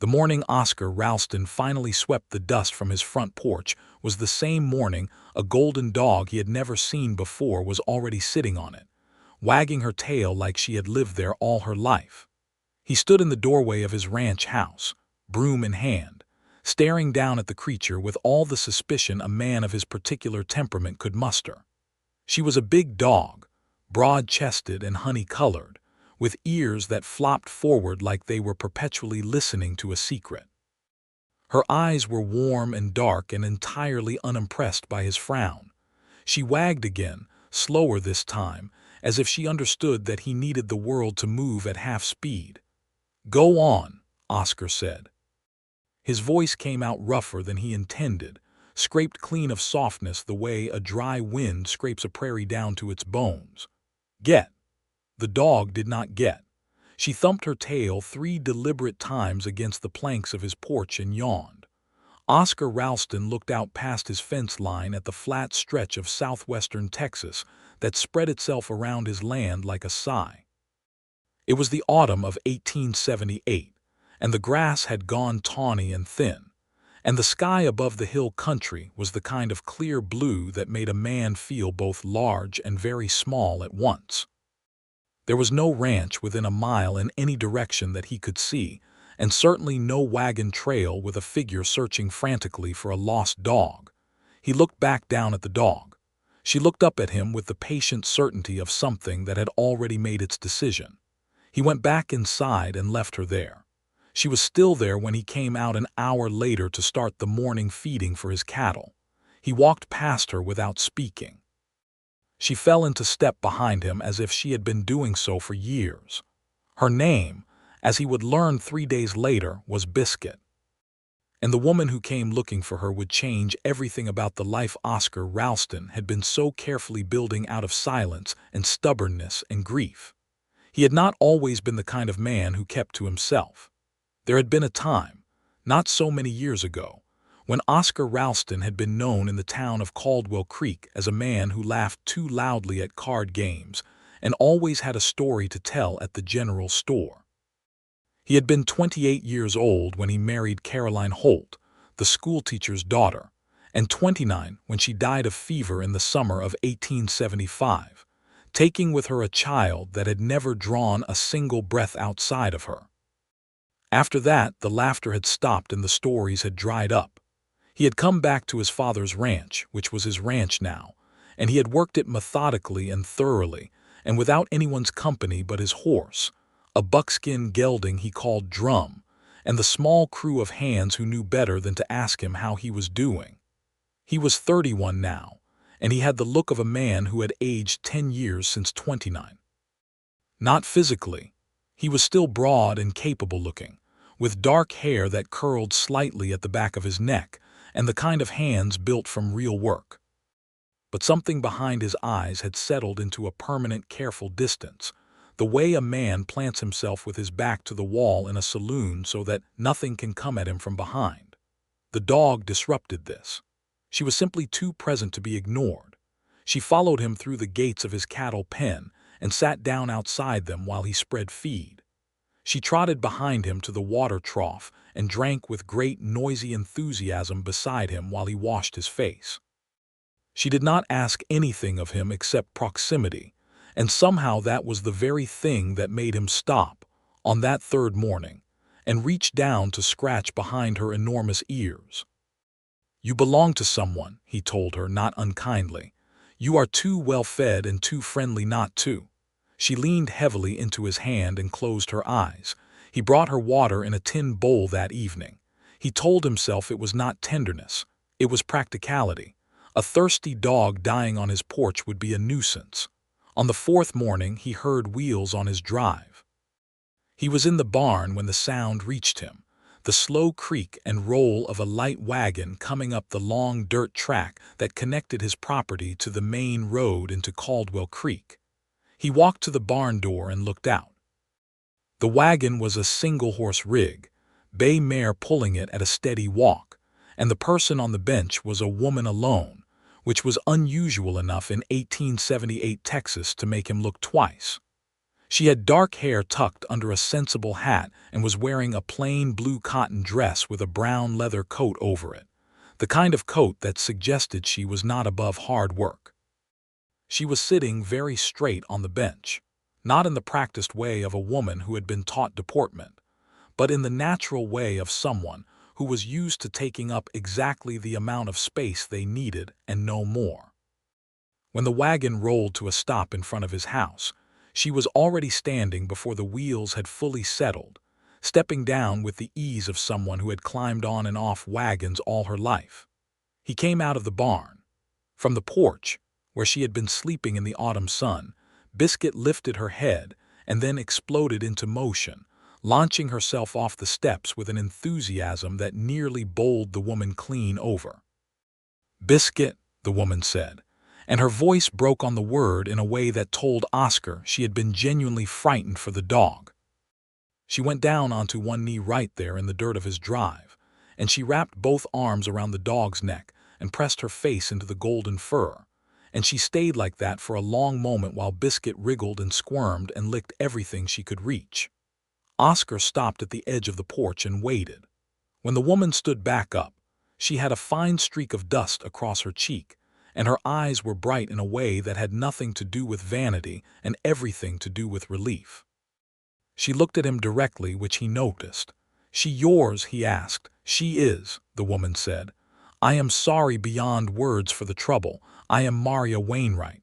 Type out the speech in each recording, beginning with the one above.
The morning Oscar Ralston finally swept the dust from his front porch was the same morning a golden dog he had never seen before was already sitting on it, wagging her tail like she had lived there all her life. He stood in the doorway of his ranch house, broom in hand, staring down at the creature with all the suspicion a man of his particular temperament could muster. She was a big dog, broad-chested and honey-colored, with ears that flopped forward like they were perpetually listening to a secret. Her eyes were warm and dark and entirely unimpressed by his frown. She wagged again, slower this time, as if she understood that he needed the world to move at half speed. "Go on," Oscar said. His voice came out rougher than he intended, scraped clean of softness the way a dry wind scrapes a prairie down to its bones. "Get." The dog did not get. She thumped her tail 3 deliberate times against the planks of his porch and yawned. Oscar Ralston looked out past his fence line at the flat stretch of southwestern Texas that spread itself around his land like a sigh. It was the autumn of 1878, and the grass had gone tawny and thin, and the sky above the hill country was the kind of clear blue that made a man feel both large and very small at once. There was no ranch within a mile in any direction that he could see, and certainly no wagon trail with a figure searching frantically for a lost dog. He looked back down at the dog. She looked up at him with the patient certainty of something that had already made its decision. He went back inside and left her there. She was still there when he came out an hour later to start the morning feeding for his cattle. He walked past her without speaking. She fell into step behind him as if she had been doing so for years. Her name, as he would learn 3 days later, was Biscuit. And the woman who came looking for her would change everything about the life Oscar Ralston had been so carefully building out of silence and stubbornness and grief. He had not always been the kind of man who kept to himself. There had been a time, not so many years ago, when Oscar Ralston had been known in the town of Caldwell Creek as a man who laughed too loudly at card games and always had a story to tell at the general store. He had been 28 years old when he married Caroline Holt, the schoolteacher's daughter, and 29 when she died of fever in the summer of 1875, taking with her a child that had never drawn a single breath outside of her. After that, the laughter had stopped and the stories had dried up. He had come back to his father's ranch, which was his ranch now, and he had worked it methodically and thoroughly, and without anyone's company but his horse, a buckskin gelding he called Drum, and the small crew of hands who knew better than to ask him how he was doing. He was 31 now, and he had the look of a man who had aged 10 years since 29. Not physically. He was still broad and capable-looking, with dark hair that curled slightly at the back of his neck, and the kind of hands built from real work. But something behind his eyes had settled into a permanent, careful distance, the way a man plants himself with his back to the wall in a saloon so that nothing can come at him from behind. The dog disrupted this. She was simply too present to be ignored. She followed him through the gates of his cattle pen and sat down outside them while he spread feed. She trotted behind him to the water trough and drank with great noisy enthusiasm beside him while he washed his face. She did not ask anything of him except proximity, and somehow that was the very thing that made him stop, on that third morning, and reach down to scratch behind her enormous ears. "You belong to someone," he told her, not unkindly. "You are too well-fed and too friendly not to." She leaned heavily into his hand and closed her eyes. He brought her water in a tin bowl that evening. He told himself it was not tenderness, it was practicality. A thirsty dog dying on his porch would be a nuisance. On the 4th morning he heard wheels on his drive. He was in the barn when the sound reached him, the slow creak and roll of a light wagon coming up the long dirt track that connected his property to the main road into Caldwell Creek. He walked to the barn door and looked out. The wagon was a single-horse rig, bay mare pulling it at a steady walk, and the person on the bench was a woman alone, which was unusual enough in 1878 Texas to make him look twice. She had dark hair tucked under a sensible hat and was wearing a plain blue cotton dress with a brown leather coat over it, the kind of coat that suggested she was not above hard work. She was sitting very straight on the bench, not in the practiced way of a woman who had been taught deportment, but in the natural way of someone who was used to taking up exactly the amount of space they needed and no more. When the wagon rolled to a stop in front of his house, she was already standing before the wheels had fully settled, stepping down with the ease of someone who had climbed on and off wagons all her life. He came out of the barn. From the porch, where she had been sleeping in the autumn sun, Biscuit lifted her head and then exploded into motion, launching herself off the steps with an enthusiasm that nearly bowled the woman clean over. "Biscuit," the woman said, and her voice broke on the word in a way that told Oscar she had been genuinely frightened for the dog. She went down onto one knee right there in the dirt of his drive, and she wrapped both arms around the dog's neck and pressed her face into the golden fur, and she stayed like that for a long moment while Biscuit wriggled and squirmed and licked everything she could reach. Oscar stopped at the edge of the porch and waited. When the woman stood back up, she had a fine streak of dust across her cheek, and her eyes were bright in a way that had nothing to do with vanity and everything to do with relief. She looked at him directly, which he noticed. "She yours?" he asked. "She is," the woman said. "I am sorry beyond words for the trouble. I am Maria Wainwright.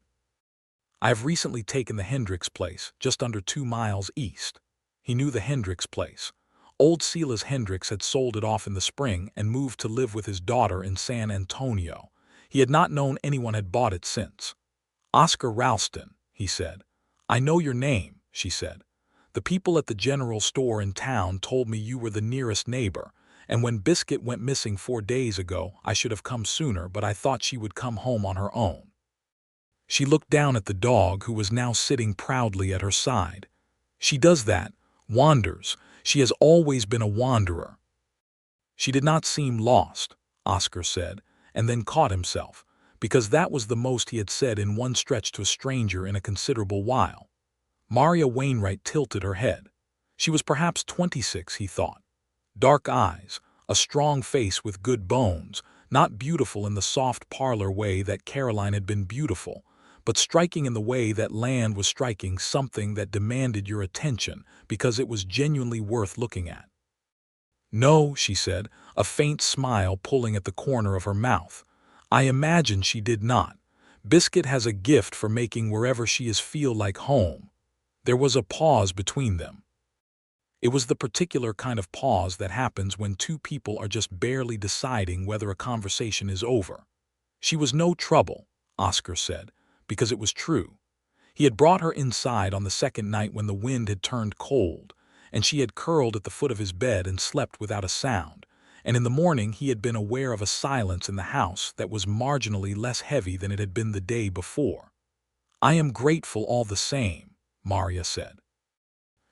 I have recently taken the Hendricks place, just under 2 miles east." He knew the Hendricks place. Old Silas Hendricks had sold it off in the spring and moved to live with his daughter in San Antonio. He had not known anyone had bought it since. "Oscar Ralston," he said. "I know your name," she said. "The people at the general store in town told me you were the nearest neighbor, and when Biscuit went missing 4 days ago, I should have come sooner, but I thought she would come home on her own." She looked down at the dog, who was now sitting proudly at her side. "She does that, wanders. She has always been a wanderer." "She did not seem lost," Oscar said, and then caught himself, because that was the most he had said in one stretch to a stranger in a considerable while. Maria Wainwright tilted her head. She was perhaps 26, he thought. Dark eyes, a strong face with good bones, not beautiful in the soft parlor way that Caroline had been beautiful, but striking in the way that land was striking, something that demanded your attention because it was genuinely worth looking at. "No," she said, a faint smile pulling at the corner of her mouth. "I imagine she did not. Biscuit has a gift for making wherever she is feel like home." There was a pause between them. It was the particular kind of pause that happens when two people are just barely deciding whether a conversation is over. She was no trouble, Oscar said, because it was true. He had brought her inside on the second night when the wind had turned cold, and she had curled at the foot of his bed and slept without a sound, and in the morning he had been aware of a silence in the house that was marginally less heavy than it had been the day before. "I am grateful all the same," Maria said.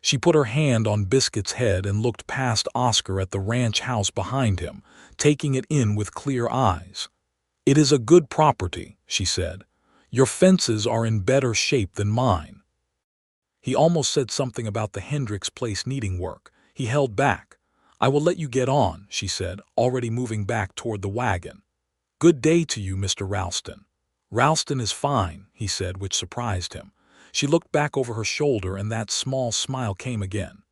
She put her hand on Biscuit's head and looked past Oscar at the ranch house behind him, taking it in with clear eyes. "It is a good property," she said. "Your fences are in better shape than mine." He almost said something about the Hendricks place needing work. He held back. "I will let you get on," she said, already moving back toward the wagon. "Good day to you, Mr. Ralston." "Ralston is fine," he said, which surprised him. She looked back over her shoulder and that small smile came again.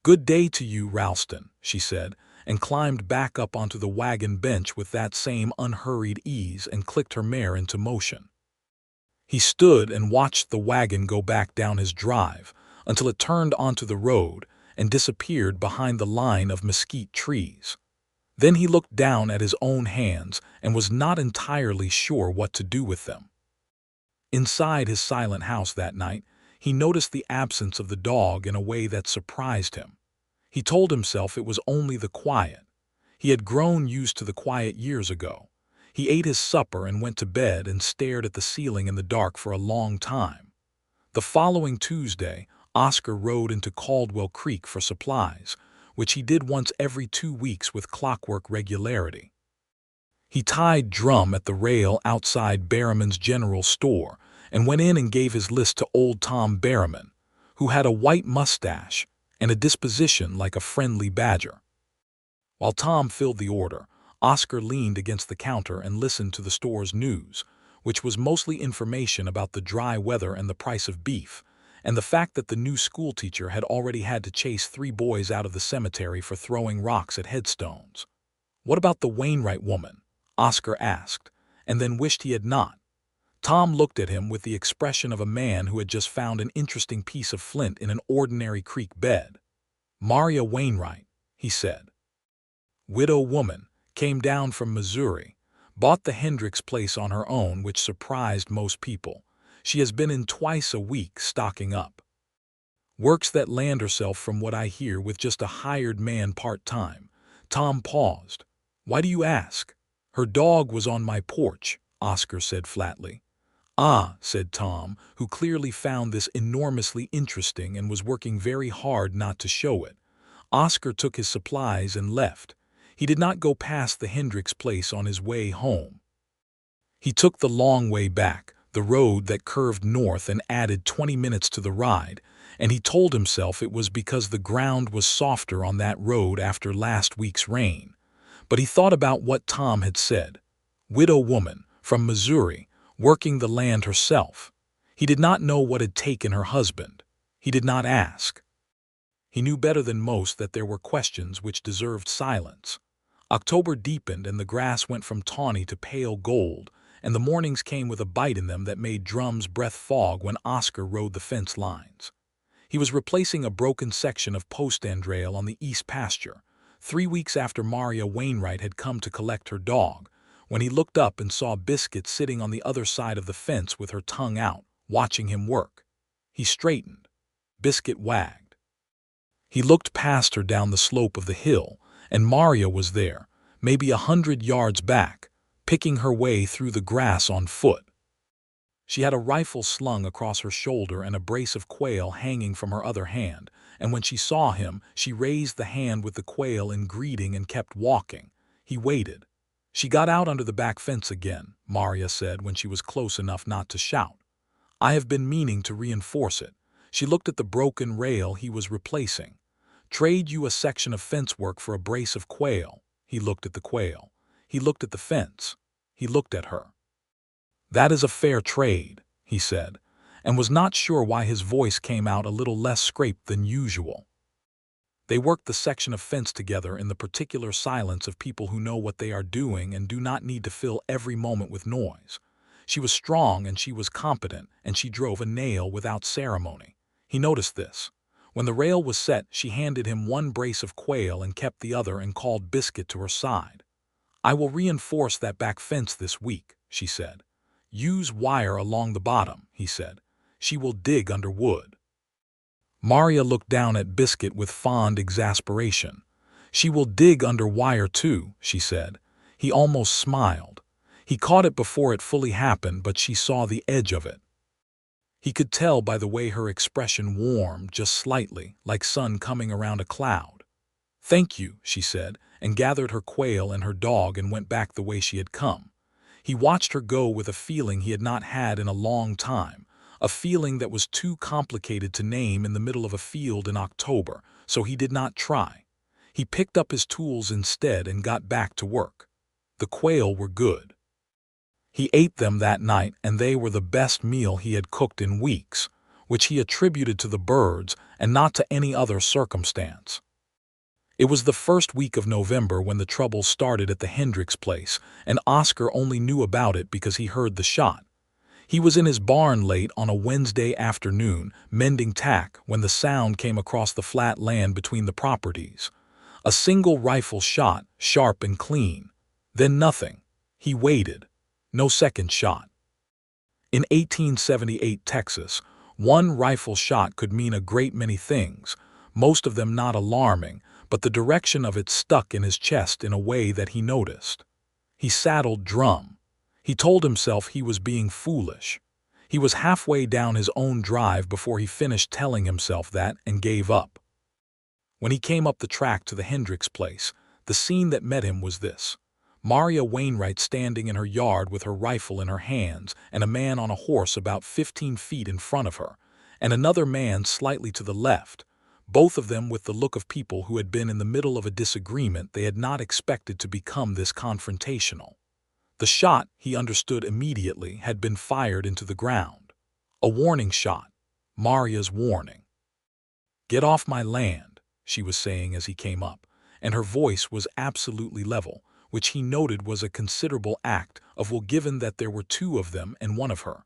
"Good day to you, Ralston," she said, and climbed back up onto the wagon bench with that same unhurried ease and clicked her mare into motion. He stood and watched the wagon go back down his drive until it turned onto the road and disappeared behind the line of mesquite trees. Then he looked down at his own hands and was not entirely sure what to do with them. Inside his silent house that night, he noticed the absence of the dog in a way that surprised him. He told himself it was only the quiet. He had grown used to the quiet years ago. He ate his supper and went to bed and stared at the ceiling in the dark for a long time. The following Tuesday, Oscar rode into Caldwell Creek for supplies, which he did once every 2 weeks with clockwork regularity. He tied Drum at the rail outside Berriman's general store and went in and gave his list to old Tom Berriman, who had a white mustache and a disposition like a friendly badger. While Tom filled the order, Oscar leaned against the counter and listened to the store's news, which was mostly information about the dry weather and the price of beef, and the fact that the new schoolteacher had already had to chase 3 boys out of the cemetery for throwing rocks at headstones. "What about the Wainwright woman?" Oscar asked, and then wished he had not. Tom looked at him with the expression of a man who had just found an interesting piece of flint in an ordinary creek bed. "Maria Wainwright," he said. "Widow woman, came down from Missouri, bought the Hendricks place on her own, which surprised most people. She has been in twice a week stocking up. Works that land herself, from what I hear, with just a hired man part-time." Tom paused. "Why do you ask?" "Her dog was on my porch," Oscar said flatly. "Ah," said Tom, who clearly found this enormously interesting and was working very hard not to show it. Oscar took his supplies and left. He did not go past the Hendricks place on his way home. He took the long way back, the road that curved north and added 20 minutes to the ride, and he told himself it was because the ground was softer on that road after last week's rain. But he thought about what Tom had said. Widow woman, from Missouri, working the land herself. He did not know what had taken her husband. He did not ask. He knew better than most that there were questions which deserved silence. October deepened and the grass went from tawny to pale gold, and the mornings came with a bite in them that made Drum's breath fog when Oscar rode the fence lines. He was replacing a broken section of post endrail on the east pasture, 3 weeks after Maria Wainwright had come to collect her dog, when he looked up and saw Biscuit sitting on the other side of the fence with her tongue out, watching him work. He straightened. Biscuit wagged. He looked past her down the slope of the hill, and Maria was there, maybe 100 yards back, picking her way through the grass on foot. She had a rifle slung across her shoulder and a brace of quail hanging from her other hand, and when she saw him, she raised the hand with the quail in greeting and kept walking. He waited. "She got out under the back fence again," Maria said when she was close enough not to shout. "I have been meaning to reinforce it." She looked at the broken rail he was replacing. "Trade you a section of fence work for a brace of quail." He looked at the quail. He looked at the fence. He looked at her. "That is a fair trade," he said, and was not sure why his voice came out a little less scraped than usual. They worked the section of fence together in the particular silence of people who know what they are doing and do not need to fill every moment with noise. She was strong and she was competent, and she drove a nail without ceremony. He noticed this. When the rail was set, she handed him one brace of quail and kept the other and called Biscuit to her side. "I will reinforce that back fence this week," she said. "Use wire along the bottom," he said. "She will dig under wood." Maria looked down at Biscuit with fond exasperation. "She will dig under wire too," she said. He almost smiled. He caught it before it fully happened, but she saw the edge of it. He could tell by the way her expression warmed just slightly, like sun coming around a cloud. "Thank you," she said, and gathered her quail and her dog and went back the way she had come. He watched her go with a feeling he had not had in a long time, a feeling that was too complicated to name in the middle of a field in October, so he did not try. He picked up his tools instead and got back to work. The quail were good. He ate them that night, and they were the best meal he had cooked in weeks, which he attributed to the birds and not to any other circumstance. It was the first week of November when the trouble started at the Hendricks place, and Oscar only knew about it because he heard the shot. He was in his barn late on a Wednesday afternoon, mending tack, when the sound came across the flat land between the properties. A single rifle shot, sharp and clean. Then nothing. He waited. No second shot. In 1878 Texas, one rifle shot could mean a great many things, most of them not alarming, but the direction of it stuck in his chest in a way that he noticed. He saddled Drum. He told himself he was being foolish. He was halfway down his own drive before he finished telling himself that and gave up. When he came up the track to the Hendricks place, the scene that met him was this. Maria Wainwright standing in her yard with her rifle in her hands and a man on a horse about 15 feet in front of her, and another man slightly to the left, both of them with the look of people who had been in the middle of a disagreement they had not expected to become this confrontational. The shot, he understood immediately, had been fired into the ground. A warning shot. Maria's warning. "Get off my land," she was saying as he came up, and her voice was absolutely level, which he noted was a considerable act of will given that there were two of them and one of her,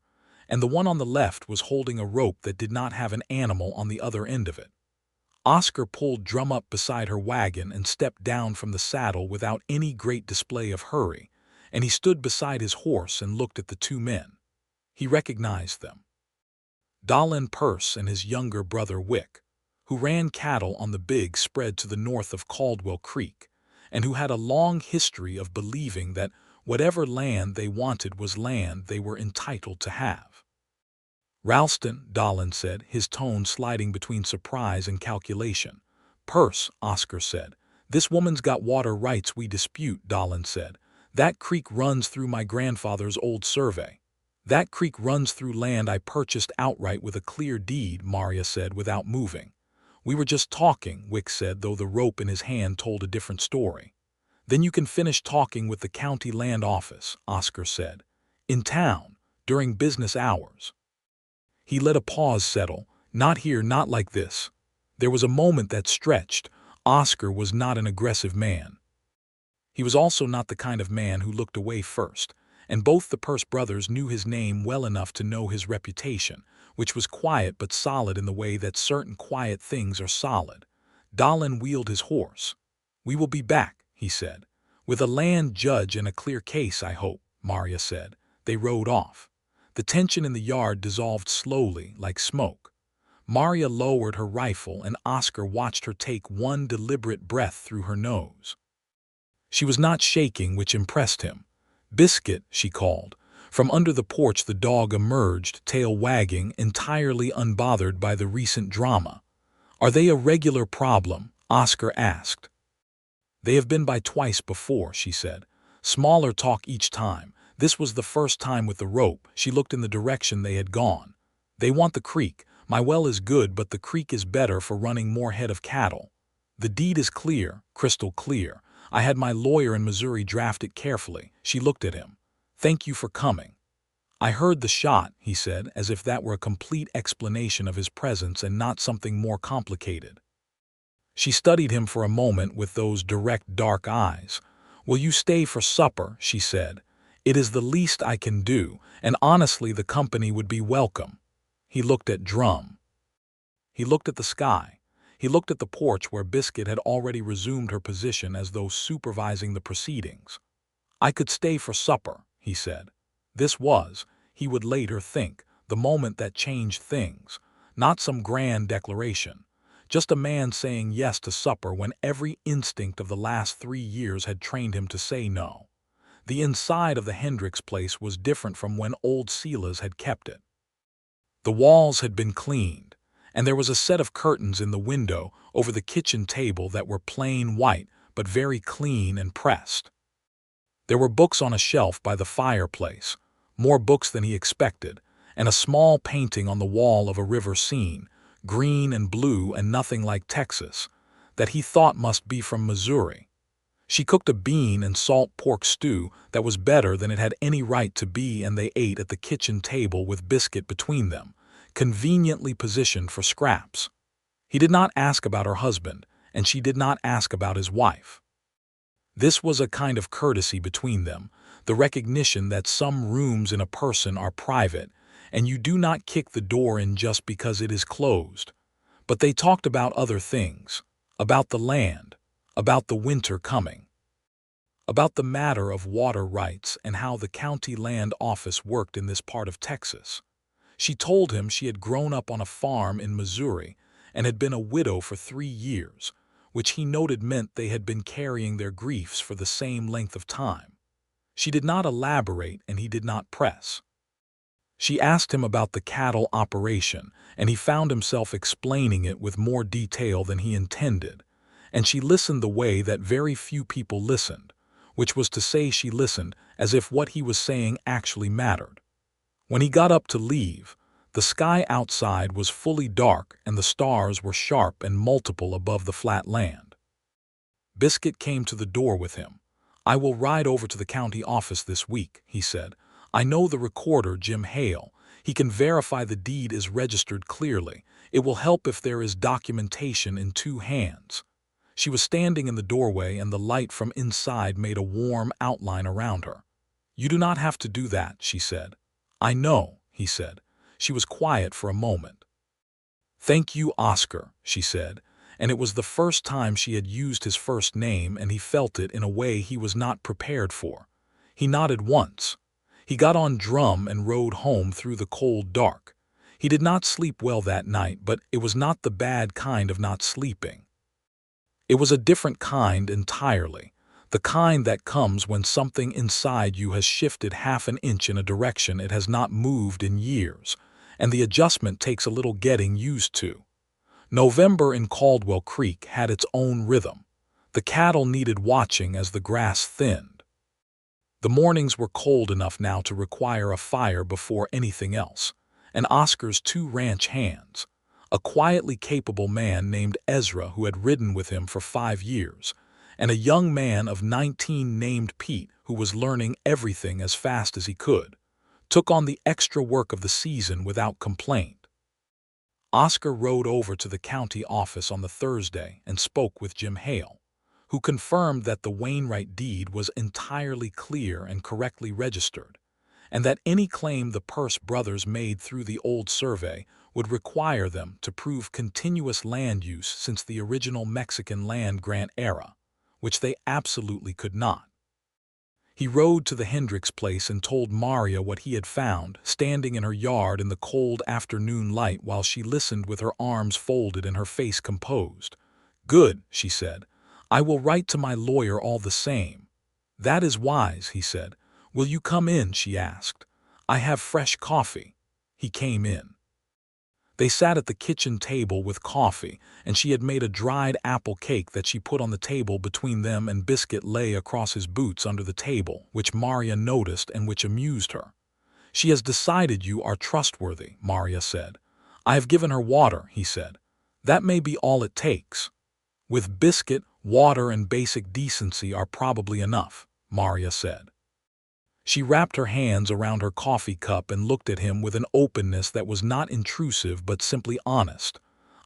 and the one on the left was holding a rope that did not have an animal on the other end of it. Oscar pulled Drum up beside her wagon and stepped down from the saddle without any great display of hurry, and he stood beside his horse and looked at the two men. He recognized them. Dahlen Perce and his younger brother Wick, who ran cattle on the big spread to the north of Caldwell Creek, and who had a long history of believing that whatever land they wanted was land they were entitled to have. "Ralston," Dahlen said, his tone sliding between surprise and calculation. "Perce," Oscar said. "This woman's got water rights we dispute," Dahlen said. "That creek runs through my grandfather's old survey." "That creek runs through land I purchased outright with a clear deed," Maria said without moving. "We were just talking," Wick said, though the rope in his hand told a different story. "Then you can finish talking with the county land office," Oscar said. "In town, during business hours." He let a pause settle. "Not here, not like this." There was a moment that stretched. Oscar was not an aggressive man. He was also not the kind of man who looked away first, and both the Perce brothers knew his name well enough to know his reputation, which was quiet but solid in the way that certain quiet things are solid. Dahlen wheeled his horse. "We will be back," he said. "With a land judge and a clear case, I hope," Maria said. They rode off. The tension in the yard dissolved slowly, like smoke. Maria lowered her rifle, and Oscar watched her take one deliberate breath through her nose. She was not shaking, which impressed him. "Biscuit," she called. From under the porch the dog emerged, tail wagging, entirely unbothered by the recent drama. "Are they a regular problem?" Oscar asked. "They have been by twice before," she said. "Smaller talk each time. This was the first time with the rope." She looked in the direction they had gone. "They want the creek. My well is good, but the creek is better for running more head of cattle. The deed is clear, crystal clear. I had my lawyer in Missouri draft it carefully." She looked at him. "Thank you for coming." "I heard the shot," he said, as if that were a complete explanation of his presence and not something more complicated. She studied him for a moment with those direct dark eyes. "Will you stay for supper?" she said. "It is the least I can do, and honestly the company would be welcome." He looked at Drum. He looked at the sky. He looked at the porch where Biscuit had already resumed her position as though supervising the proceedings. "I could stay for supper," he said. This was, he would later think, the moment that changed things. Not some grand declaration. Just a man saying yes to supper when every instinct of the last 3 years had trained him to say no. The inside of the Hendricks place was different from when old Sela's had kept it. The walls had been cleaned, and there was a set of curtains in the window over the kitchen table that were plain white but very clean and pressed. There were books on a shelf by the fireplace, more books than he expected, and a small painting on the wall of a river scene, green and blue and nothing like Texas, that he thought must be from Missouri. She cooked a bean and salt pork stew that was better than it had any right to be, and they ate at the kitchen table with Biscuit between them, conveniently positioned for scraps. He did not ask about her husband, and she did not ask about his wife. This was a kind of courtesy between them, the recognition that some rooms in a person are private, and you do not kick the door in just because it is closed. But they talked about other things, about the land, about the winter coming, about the matter of water rights and how the county land office worked in this part of Texas. She told him she had grown up on a farm in Missouri and had been a widow for 3 years, which he noted meant they had been carrying their griefs for the same length of time. She did not elaborate, and he did not press. She asked him about the cattle operation, and he found himself explaining it with more detail than he intended, and she listened the way that very few people listened, which was to say she listened as if what he was saying actually mattered. When he got up to leave, The sky outside was fully dark and the stars were sharp and multiple above the flat land. Biscuit came to the door with him. "I will ride over to the county office this week," he said. "I know the recorder, Jim Hale. He can verify the deed is registered clearly. It will help if there is documentation in two hands." She was standing in the doorway and the light from inside made a warm outline around her. "You do not have to do that," she said. "I know," he said. She was quiet for a moment. "Thank you, Oscar," she said, and it was the first time she had used his first name and he felt it in a way he was not prepared for. He nodded once. He got on drum and rode home through the cold dark. He did not sleep well that night, but it was not the bad kind of not sleeping. It was a different kind entirely, the kind that comes when something inside you has shifted half an inch in a direction it has not moved in years, and the adjustment takes a little getting used to. November in Caldwell Creek had its own rhythm. The cattle needed watching as the grass thinned. The mornings were cold enough now to require a fire before anything else, and Oscar's two ranch hands, a quietly capable man named Ezra who had ridden with him for 5 years, and a young man of 19 named Pete who was learning everything as fast as he could, took on the extra work of the season without complaint. Oscar rode over to the county office on the Thursday and spoke with Jim Hale, who confirmed that the Wainwright deed was entirely clear and correctly registered, and that any claim the Pearce brothers made through the old survey would require them to prove continuous land use since the original Mexican land grant era, which they absolutely could not. He rode to the Hendricks place and told Maria what he had found, standing in her yard in the cold afternoon light while she listened with her arms folded and her face composed. "Good," she said. "I will write to my lawyer all the same." "That is wise," he said. "Will you come in?" she asked. "I have fresh coffee." He came in. They sat at the kitchen table with coffee, and she had made a dried apple cake that she put on the table between them, and Biscuit lay across his boots under the table, which Maria noticed and which amused her. "She has decided you are trustworthy," Maria said. "I have given her water," he said. "That may be all it takes." "With Biscuit, water and basic decency are probably enough," Maria said. She wrapped her hands around her coffee cup and looked at him with an openness that was not intrusive but simply honest.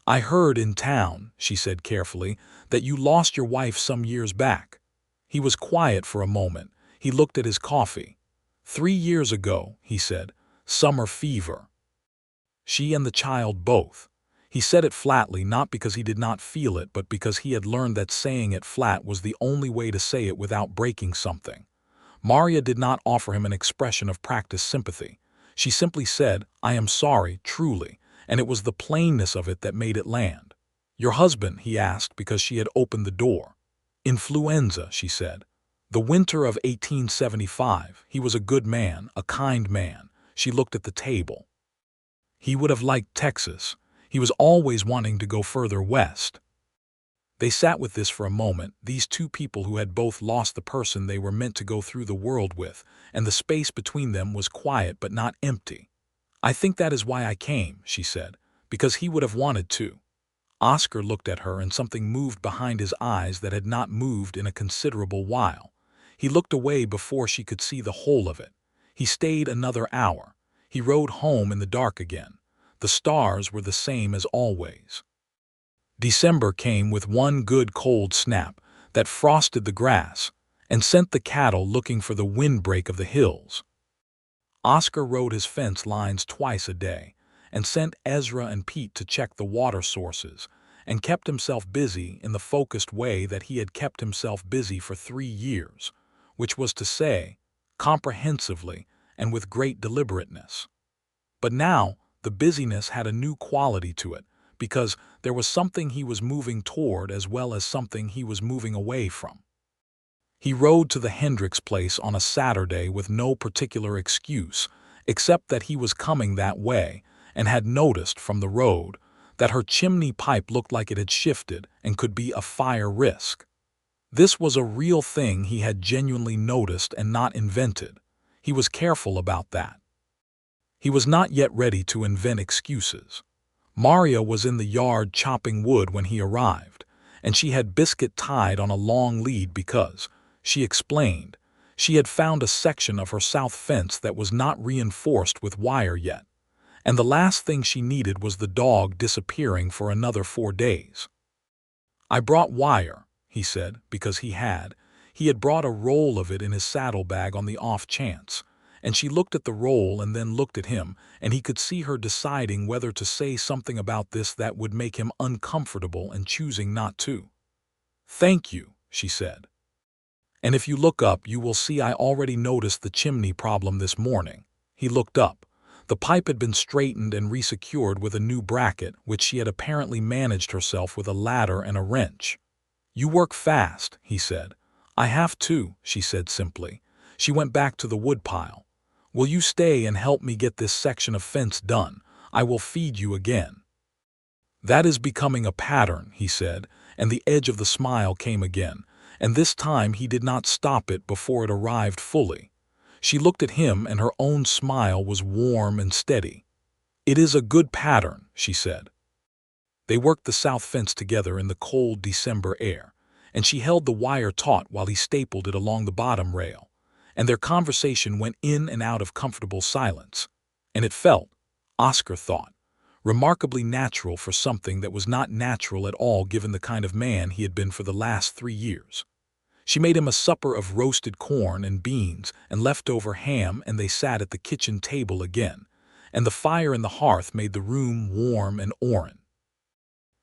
"I heard in town," she said carefully, "that you lost your wife some years back." He was quiet for a moment. He looked at his coffee. 3 years ago," he said. "Summer fever. She and the child both." He said it flatly, not because he did not feel it, but because he had learned that saying it flat was the only way to say it without breaking something. Maria did not offer him an expression of practiced sympathy. She simply said, "I am sorry, truly," and it was the plainness of it that made it land. "Your husband?" he asked because she had opened the door. "Influenza," she said. "The winter of 1875. He was a good man, a kind man." She looked at the table. "He would have liked Texas. He was always wanting to go further west." They sat with this for a moment, these two people who had both lost the person they were meant to go through the world with, and the space between them was quiet but not empty. "I think that is why I came," she said, "because he would have wanted to." Oscar looked at her and something moved behind his eyes that had not moved in a considerable while. He looked away before she could see the whole of it. He stayed another hour. He rode home in the dark again. The stars were the same as always. December came with one good cold snap that frosted the grass and sent the cattle looking for the windbreak of the hills. Oscar rode his fence lines twice a day and sent Ezra and Pete to check the water sources and kept himself busy in the focused way that he had kept himself busy for 3 years, which was to say, comprehensively and with great deliberateness. But now the busyness had a new quality to it, because there was something he was moving toward as well as something he was moving away from. He rode to the Hendricks place on a Saturday with no particular excuse, except that he was coming that way and had noticed from the road that her chimney pipe looked like it had shifted and could be a fire risk. This was a real thing he had genuinely noticed and not invented. He was careful about that. He was not yet ready to invent excuses. Maria was in the yard chopping wood when he arrived, and she had Biscuit tied on a long lead because, she explained, she had found a section of her south fence that was not reinforced with wire yet, and the last thing she needed was the dog disappearing for another 4 days. "I brought wire," he said, because he had brought a roll of it in his saddlebag on the off chance, and she looked at the roll and then looked at him, and he could see her deciding whether to say something about this that would make him uncomfortable and choosing not to. "Thank you," she said. "And if you look up, you will see I already noticed the chimney problem this morning." He looked up. The pipe had been straightened and resecured with a new bracket, which she had apparently managed herself with a ladder and a wrench. "You work fast," he said. "I have to," she said simply. She went back to the woodpile. "Will you stay and help me get this section of fence done? I will feed you again." "That is becoming a pattern," he said, and the edge of the smile came again, and this time he did not stop it before it arrived fully. She looked at him and her own smile was warm and steady. "It is a good pattern," she said. They worked the south fence together in the cold December air, and she held the wire taut while he stapled it along the bottom rail, and their conversation went in and out of comfortable silence, and it felt, Oscar thought, remarkably natural for something that was not natural at all given the kind of man he had been for the last 3 years. She made him a supper of roasted corn and beans and leftover ham, and they sat at the kitchen table again, and the fire in the hearth made the room warm and orange.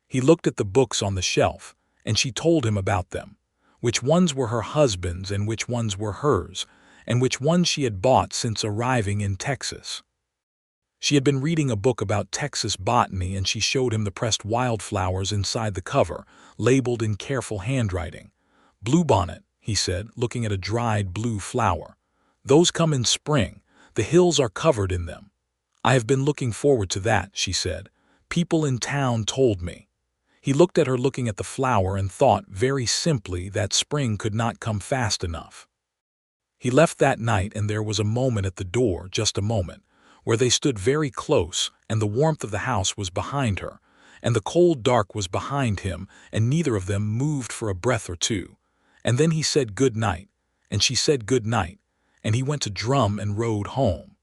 He looked at the books on the shelf, and she told him about them, which ones were her husband's and which ones were hers, and which ones she had bought since arriving in Texas. She had been reading a book about Texas botany, and she showed him the pressed wildflowers inside the cover, labeled in careful handwriting. "Bluebonnet," he said, looking at a dried blue flower. "Those come in spring. The hills are covered in them." "I have been looking forward to that," she said. "People in town told me." He looked at her looking at the flower and thought very simply that spring could not come fast enough. He left that night, and there was a moment at the door, just a moment, where they stood very close, and the warmth of the house was behind her, and the cold dark was behind him, and neither of them moved for a breath or two. And then he said good night, and she said good night, and he went to drum and rode home.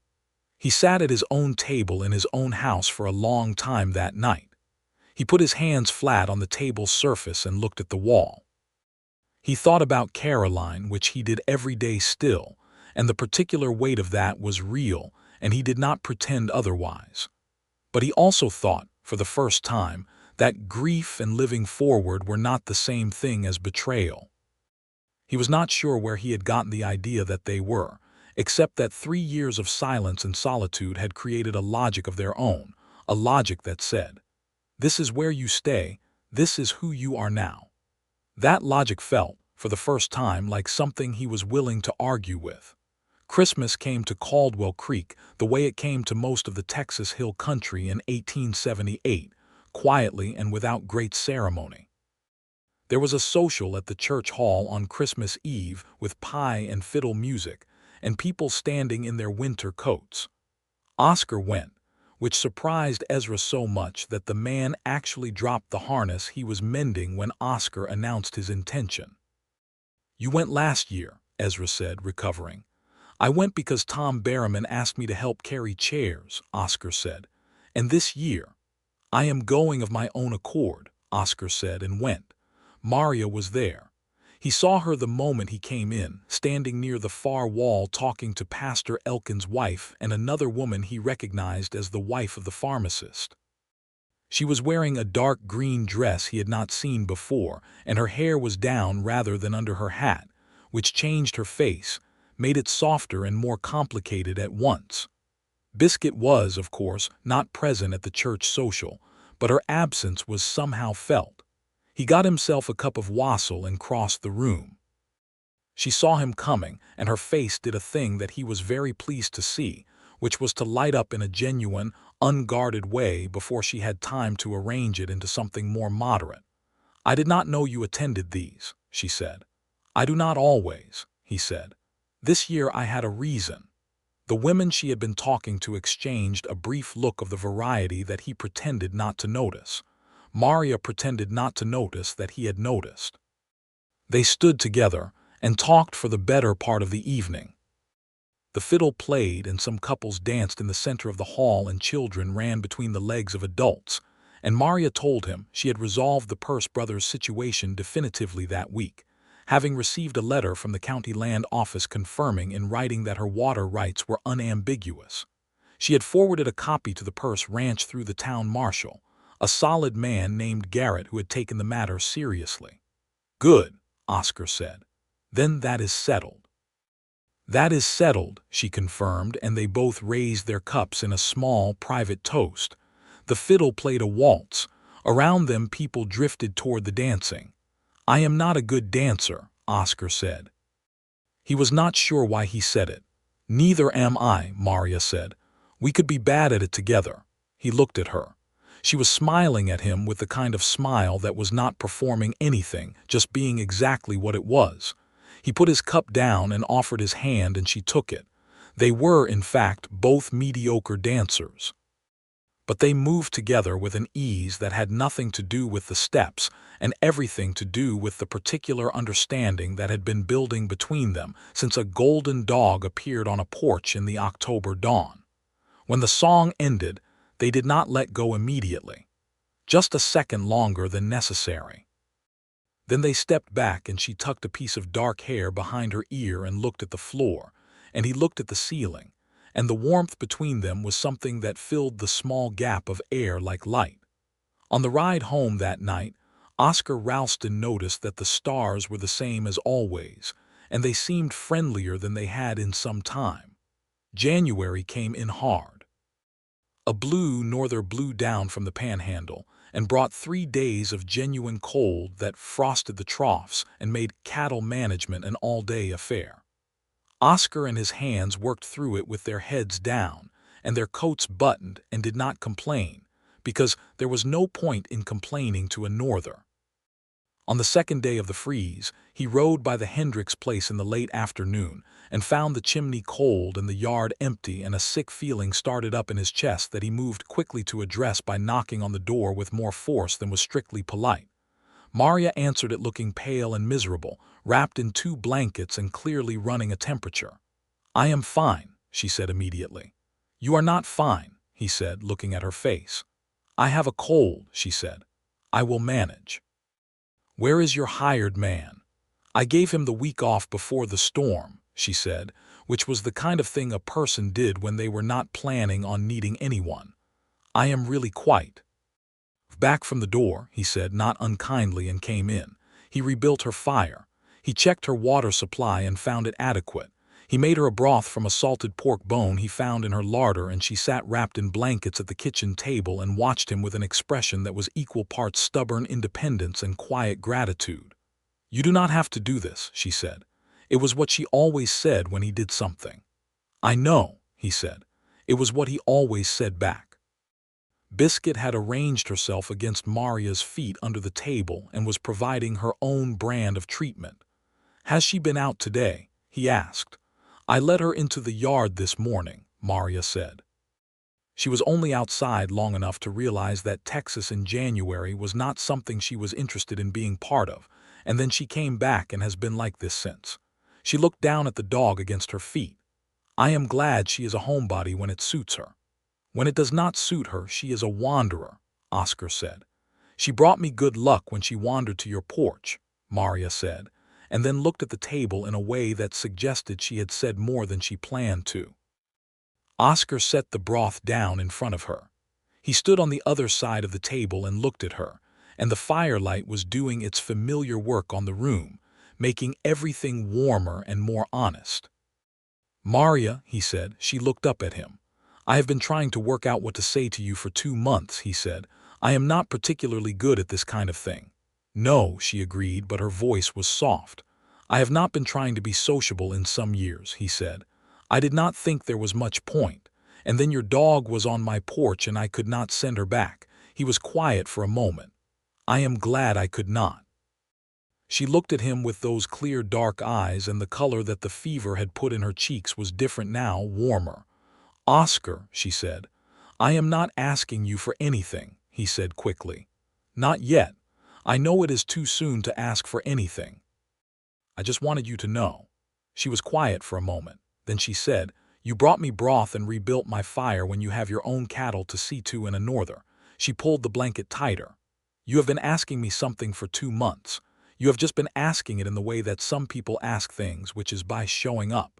He sat at his own table in his own house for a long time that night. He put his hands flat on the table's surface and looked at the wall. He thought about Caroline, which he did every day still, and the particular weight of that was real, and he did not pretend otherwise. But he also thought, for the first time, that grief and living forward were not the same thing as betrayal. He was not sure where he had gotten the idea that they were, except that 3 years of silence and solitude had created a logic of their own, a logic that said, "This is where you stay, this is who you are now." That logic felt, for the first time, like something he was willing to argue with. Christmas came to Caldwell Creek the way it came to most of the Texas Hill Country in 1878, quietly and without great ceremony. There was a social at the church hall on Christmas Eve with pie and fiddle music, and people standing in their winter coats. Oscar went, which surprised Ezra so much that the man actually dropped the harness he was mending when Oscar announced his intention. "You went last year," Ezra said, recovering. "I went because Tom Berriman asked me to help carry chairs," Oscar said. "And this year, I am going of my own accord," Oscar said, and went. Maria was there. He saw her the moment he came in, standing near the far wall talking to Pastor Elkin's wife and another woman he recognized as the wife of the pharmacist. She was wearing a dark green dress he had not seen before, and her hair was down rather than under her hat, which changed her face, made it softer and more complicated at once. Biscuit was, of course, not present at the church social, but her absence was somehow felt. He got himself a cup of wassail and crossed the room. She saw him coming, and her face did a thing that he was very pleased to see, which was to light up in a genuine, unguarded way before she had time to arrange it into something more moderate. "I did not know you attended these," she said. "I do not always," he said. "This year I had a reason." The women she had been talking to exchanged a brief look of the variety that he pretended not to notice. Maria pretended not to notice that he had noticed. They stood together and talked for the better part of the evening. The fiddle played and some couples danced in the center of the hall and children ran between the legs of adults, and Maria told him she had resolved the Peirce brothers' situation definitively that week, having received a letter from the county land office confirming in writing that her water rights were unambiguous. She had forwarded a copy to the Peirce ranch through the town marshal, a solid man named Garrett who had taken the matter seriously. "Good," Oscar said. "Then that is settled." "That is settled," she confirmed, and they both raised their cups in a small, private toast. The fiddle played a waltz. Around them people drifted toward the dancing. "I am not a good dancer," Oscar said. He was not sure why he said it. "Neither am I," Maria said. "We could be bad at it together." He looked at her. She was smiling at him with the kind of smile that was not performing anything, just being exactly what it was. He put his cup down and offered his hand, and she took it. They were, in fact, both mediocre dancers. But they moved together with an ease that had nothing to do with the steps and everything to do with the particular understanding that had been building between them since a golden dog appeared on a porch in the October dawn. When the song ended, they did not let go immediately. Just a second longer than necessary. Then they stepped back and she tucked a piece of dark hair behind her ear and looked at the floor, and he looked at the ceiling, and the warmth between them was something that filled the small gap of air like light. On the ride home that night, Oscar Ralston noticed that the stars were the same as always, and they seemed friendlier than they had in some time. January came in hard. A blue norther blew down from the panhandle and brought 3 days of genuine cold that frosted the troughs and made cattle management an all-day affair. Oscar and his hands worked through it with their heads down and their coats buttoned and did not complain, because there was no point in complaining to a norther. On the second day of the freeze, he rode by the Hendricks place in the late afternoon and found the chimney cold and the yard empty, and a sick feeling started up in his chest that he moved quickly to address by knocking on the door with more force than was strictly polite. Maria answered it looking pale and miserable, wrapped in 2 blankets and clearly running a temperature. "I am fine," she said immediately. "You are not fine," he said, looking at her face. "I have a cold," she said. "I will manage." "Where is your hired man?" "I gave him the week off before the storm," she said, which was the kind of thing a person did when they were not planning on needing anyone. "I am really quite." "Back from the door," he said, not unkindly, and came in. He rebuilt her fire. He checked her water supply and found it adequate. He made her a broth from a salted pork bone he found in her larder, and she sat wrapped in blankets at the kitchen table and watched him with an expression that was equal parts stubborn independence and quiet gratitude. "You do not have to do this," she said. It was what she always said when he did something. "I know," he said. It was what he always said back. Biscuit had arranged herself against Maria's feet under the table and was providing her own brand of treatment. "Has she been out today?" he asked. "I let her into the yard this morning," Maria said. She was only outside long enough to realize that Texas in January was not something she was interested in being part of, and then she came back and has been like this since. She looked down at the dog against her feet. "I am glad she is a homebody when it suits her. When it does not suit her, she is a wanderer," Oscar said. "She brought me good luck when she wandered to your porch," Maria said, and then looked at the table in a way that suggested she had said more than she planned to. Oscar set the broth down in front of her. He stood on the other side of the table and looked at her, and the firelight was doing its familiar work on the room, making everything warmer and more honest. "Maria," he said. She looked up at him. "I have been trying to work out what to say to you for 2 months," he said. "I am not particularly good at this kind of thing." "No," she agreed, but her voice was soft. "I have not been trying to be sociable in some years," he said. "I did not think there was much point. And then your dog was on my porch and I could not send her back." He was quiet for a moment. "I am glad I could not." She looked at him with those clear dark eyes, and the color that the fever had put in her cheeks was different now, warmer. "Oscar," she said, "I am not asking you for anything," he said quickly. "Not yet. I know it is too soon to ask for anything. I just wanted you to know." She was quiet for a moment. Then she said, "You brought me broth and rebuilt my fire when you have your own cattle to see to in a norther." She pulled the blanket tighter. "You have been asking me something for 2 months. You have just been asking it in the way that some people ask things, which is by showing up."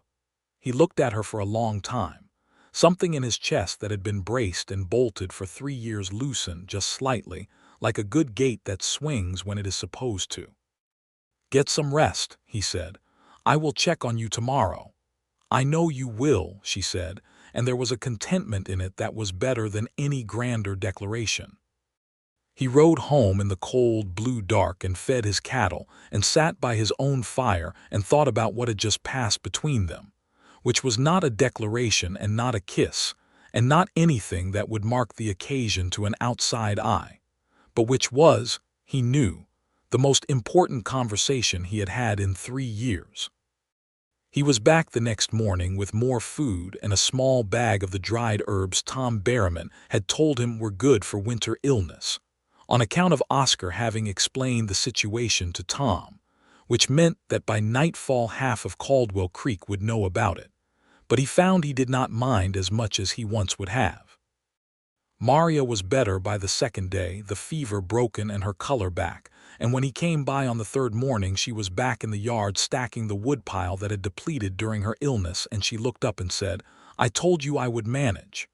He looked at her for a long time. Something in his chest that had been braced and bolted for 3 years loosened just slightly, like a good gate that swings when it is supposed to. "Get some rest," he said. "I will check on you tomorrow." "I know you will," she said, and there was a contentment in it that was better than any grander declaration. He rode home in the cold, blue dark and fed his cattle and sat by his own fire and thought about what had just passed between them, which was not a declaration and not a kiss, and not anything that would mark the occasion to an outside eye, but which was, he knew, the most important conversation he had had in 3 years. He was back the next morning with more food and a small bag of the dried herbs Tom Berriman had told him were good for winter illness, on account of Oscar having explained the situation to Tom, which meant that by nightfall half of Caldwell Creek would know about it, but he found he did not mind as much as he once would have. Maria was better by the second day, the fever broken and her color back, and when he came by on the third morning she was back in the yard stacking the woodpile that had depleted during her illness, and she looked up and said, "I told you I would manage."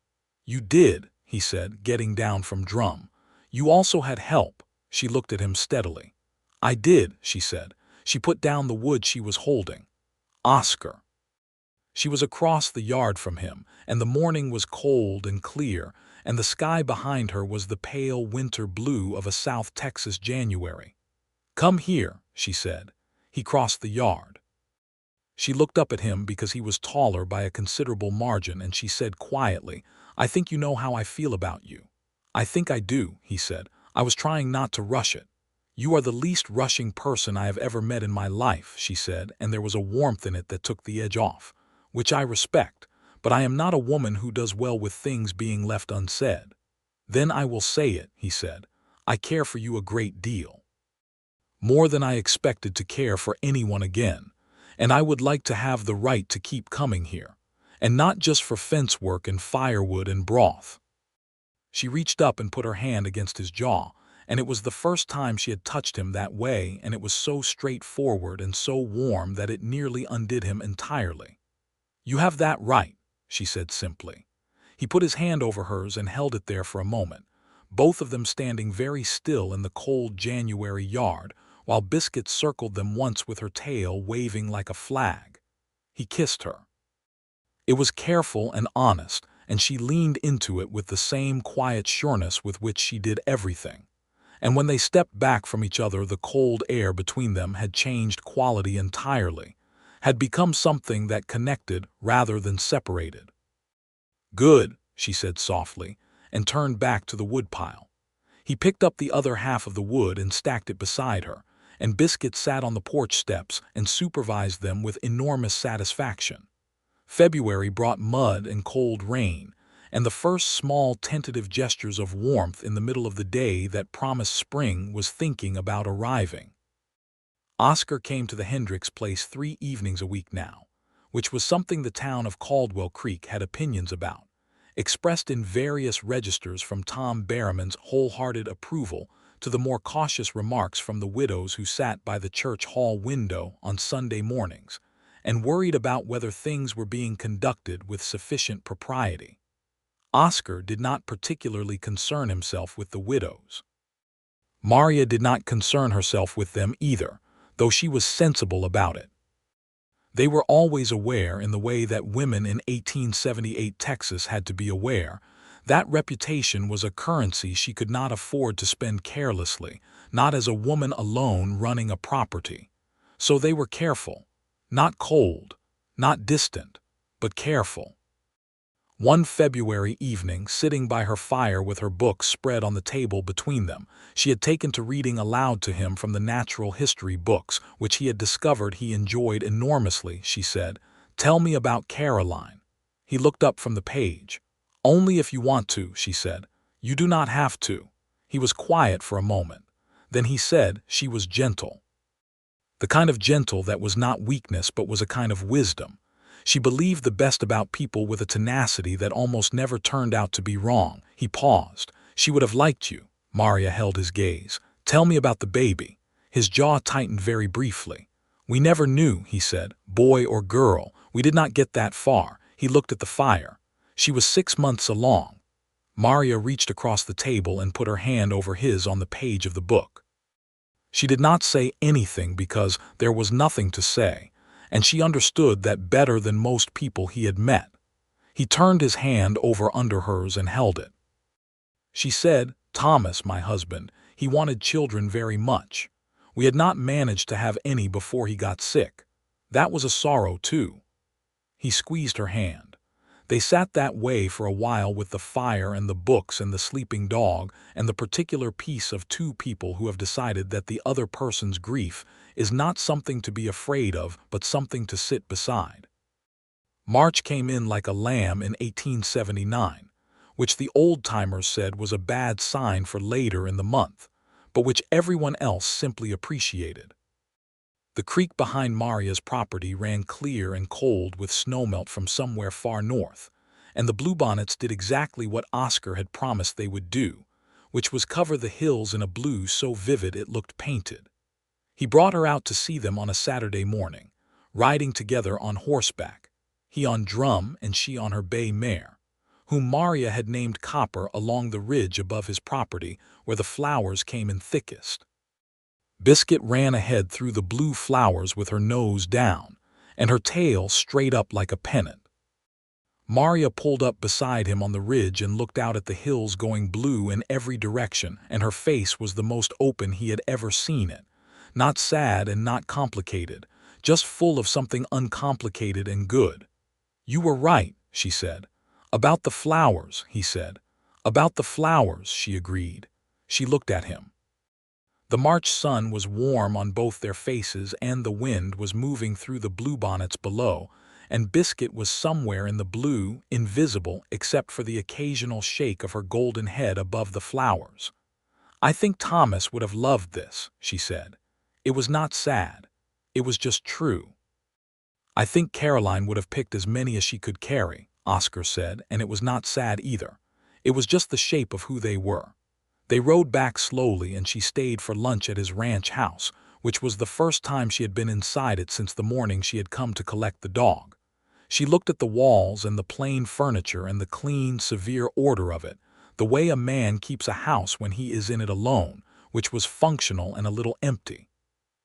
"You did," he said, getting down from drum. "You also had help." She looked at him steadily. "I did," she said. She put down the wood she was holding. "Oscar." She was across the yard from him, and the morning was cold and clear, and the sky behind her was the pale winter blue of a South Texas January. "Come here," she said. He crossed the yard. She looked up at him because he was taller by a considerable margin, and she said quietly, "I think you know how I feel about you." "I think I do," he said. "I was trying not to rush it." "You are the least rushing person I have ever met in my life," she said, and there was a warmth in it that took the edge off, "which I respect, but I am not a woman who does well with things being left unsaid." "Then I will say it," he said. "I care for you a great deal. More than I expected to care for anyone again, and I would like to have the right to keep coming here, and not just for fence work and firewood and broth." She reached up and put her hand against his jaw, and it was the first time she had touched him that way, and it was so straightforward and so warm that it nearly undid him entirely. "You have that right," she said simply. He put his hand over hers and held it there for a moment, both of them standing very still in the cold January yard, while Biscuit circled them once with her tail waving like a flag. He kissed her. It was careful and honest, and she leaned into it with the same quiet sureness with which she did everything. And when they stepped back from each other, the cold air between them had changed quality entirely, had become something that connected rather than separated. "Good," she said softly, and turned back to the woodpile. He picked up the other half of the wood and stacked it beside her, and Biscuit sat on the porch steps and supervised them with enormous satisfaction. February brought mud and cold rain, and the first small tentative gestures of warmth in the middle of the day that promised spring was thinking about arriving. Oscar came to the Hendricks place 3 evenings a week now, which was something the town of Caldwell Creek had opinions about, expressed in various registers from Tom Berriman's wholehearted approval to the more cautious remarks from the widows who sat by the church hall window on Sunday mornings and worried about whether things were being conducted with sufficient propriety. Oscar did not particularly concern himself with the widows. Maria did not concern herself with them either, though she was sensible about it. They were always aware, in the way that women in 1878 Texas had to be aware, that reputation was a currency she could not afford to spend carelessly, not as a woman alone running a property. So they were careful, not cold, not distant, but careful. One February evening, sitting by her fire with her books spread on the table between them, she had taken to reading aloud to him from the natural history books, which he had discovered he enjoyed enormously. She said, "Tell me about Caroline." He looked up from the page. "Only if you want to," she said. "You do not have to." He was quiet for a moment. Then he said she was gentle. The kind of gentle that was not weakness but was a kind of wisdom. She believed the best about people with a tenacity that almost never turned out to be wrong. He paused. "She would have liked you." Maria held his gaze. "Tell me about the baby." His jaw tightened very briefly. "We never knew," he said, "boy or girl. We did not get that far." He looked at the fire. "She was 6 months along." Maria reached across the table and put her hand over his on the page of the book. She did not say anything because there was nothing to say, and she understood that better than most people he had met. He turned his hand over under hers and held it. She said, "Thomas, my husband, he wanted children very much. We had not managed to have any before he got sick. That was a sorrow, too." He squeezed her hand. They sat that way for a while with the fire and the books and the sleeping dog and the particular peace of two people who have decided that the other person's grief is not something to be afraid of but something to sit beside. March came in like a lamb in 1879, which the old-timers said was a bad sign for later in the month, but which everyone else simply appreciated. The creek behind Maria's property ran clear and cold with snowmelt from somewhere far north, and the bluebonnets did exactly what Oscar had promised they would do, which was cover the hills in a blue so vivid it looked painted. He brought her out to see them on a Saturday morning, riding together on horseback, he on drum and she on her bay mare, whom Maria had named Copper, along the ridge above his property where the flowers came in thickest. Biscuit ran ahead through the blue flowers with her nose down, and her tail straight up like a pennant. Maria pulled up beside him on the ridge and looked out at the hills going blue in every direction, and her face was the most open he had ever seen it. Not sad and not complicated, just full of something uncomplicated and good. "You were right," she said. "About the flowers," he said. "About the flowers," she agreed. She looked at him. The March sun was warm on both their faces and the wind was moving through the bluebonnets below, and Biscuit was somewhere in the blue, invisible except for the occasional shake of her golden head above the flowers. "I think Thomas would have loved this," she said. It was not sad. It was just true. "I think Caroline would have picked as many as she could carry," Oscar said, and it was not sad either. It was just the shape of who they were. They rode back slowly and she stayed for lunch at his ranch house, which was the first time she had been inside it since the morning she had come to collect the dog. She looked at the walls and the plain furniture and the clean, severe order of it, the way a man keeps a house when he is in it alone, which was functional and a little empty.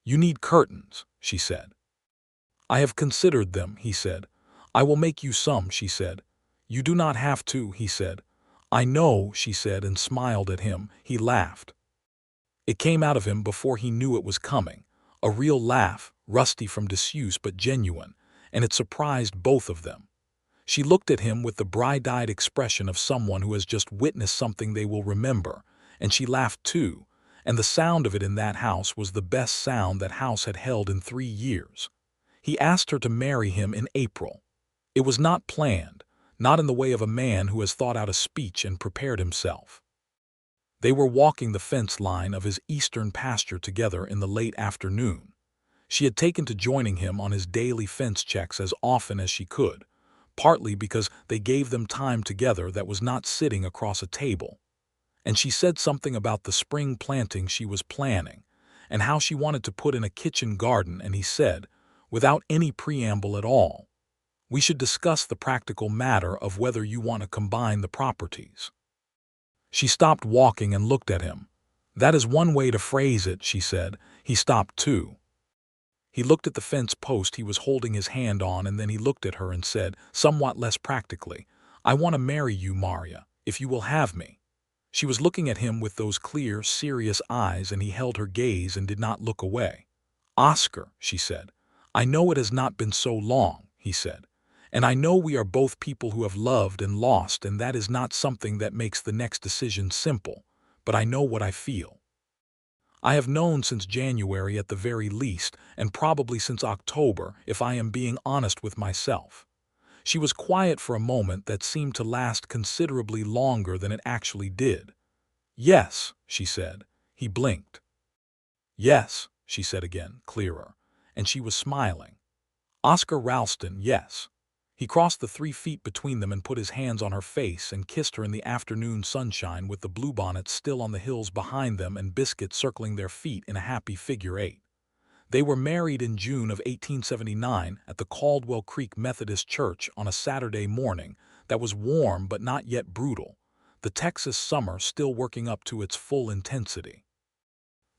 "You need curtains," she said. "I have considered them," he said. "I will make you some," she said. "You do not have to," he said. "I know," she said, and smiled at him. He laughed. It came out of him before he knew it was coming, a real laugh, rusty from disuse but genuine, and it surprised both of them. She looked at him with the bright-eyed expression of someone who has just witnessed something they will remember, and she laughed too, and the sound of it in that house was the best sound that house had held in 3 years. He asked her to marry him in April. It was not planned, not in the way of a man who has thought out a speech and prepared himself. They were walking the fence line of his eastern pasture together in the late afternoon. She had taken to joining him on his daily fence checks as often as she could, partly because they gave them time together that was not sitting across a table. And she said something about the spring planting she was planning, and how she wanted to put in a kitchen garden, and he said, without any preamble at all, "We should discuss the practical matter of whether you want to combine the properties." She stopped walking and looked at him. "That is one way to phrase it," she said. He stopped too. He looked at the fence post he was holding his hand on, and then he looked at her and said, somewhat less practically, "I want to marry you, Maria, if you will have me." She was looking at him with those clear, serious eyes, and he held her gaze and did not look away. "Oscar," she said. "I know it has not been so long," he said, And I know we are both people who have loved and lost, and that is not something that makes the next decision simple, but I know what I feel. I have known since January at the very least, and probably since October, if I am being honest with myself." She was quiet for a moment that seemed to last considerably longer than it actually did. "Yes," she said. He blinked. "Yes," she said again, clearer, and she was smiling. "Oscar Ralston, yes." He crossed the 3 feet between them and put his hands on her face and kissed her in the afternoon sunshine, with the bluebonnets still on the hills behind them and Biscuit circling their feet in a happy figure 8. They were married in June of 1879 at the Caldwell Creek Methodist Church on a Saturday morning that was warm but not yet brutal, the Texas summer still working up to its full intensity.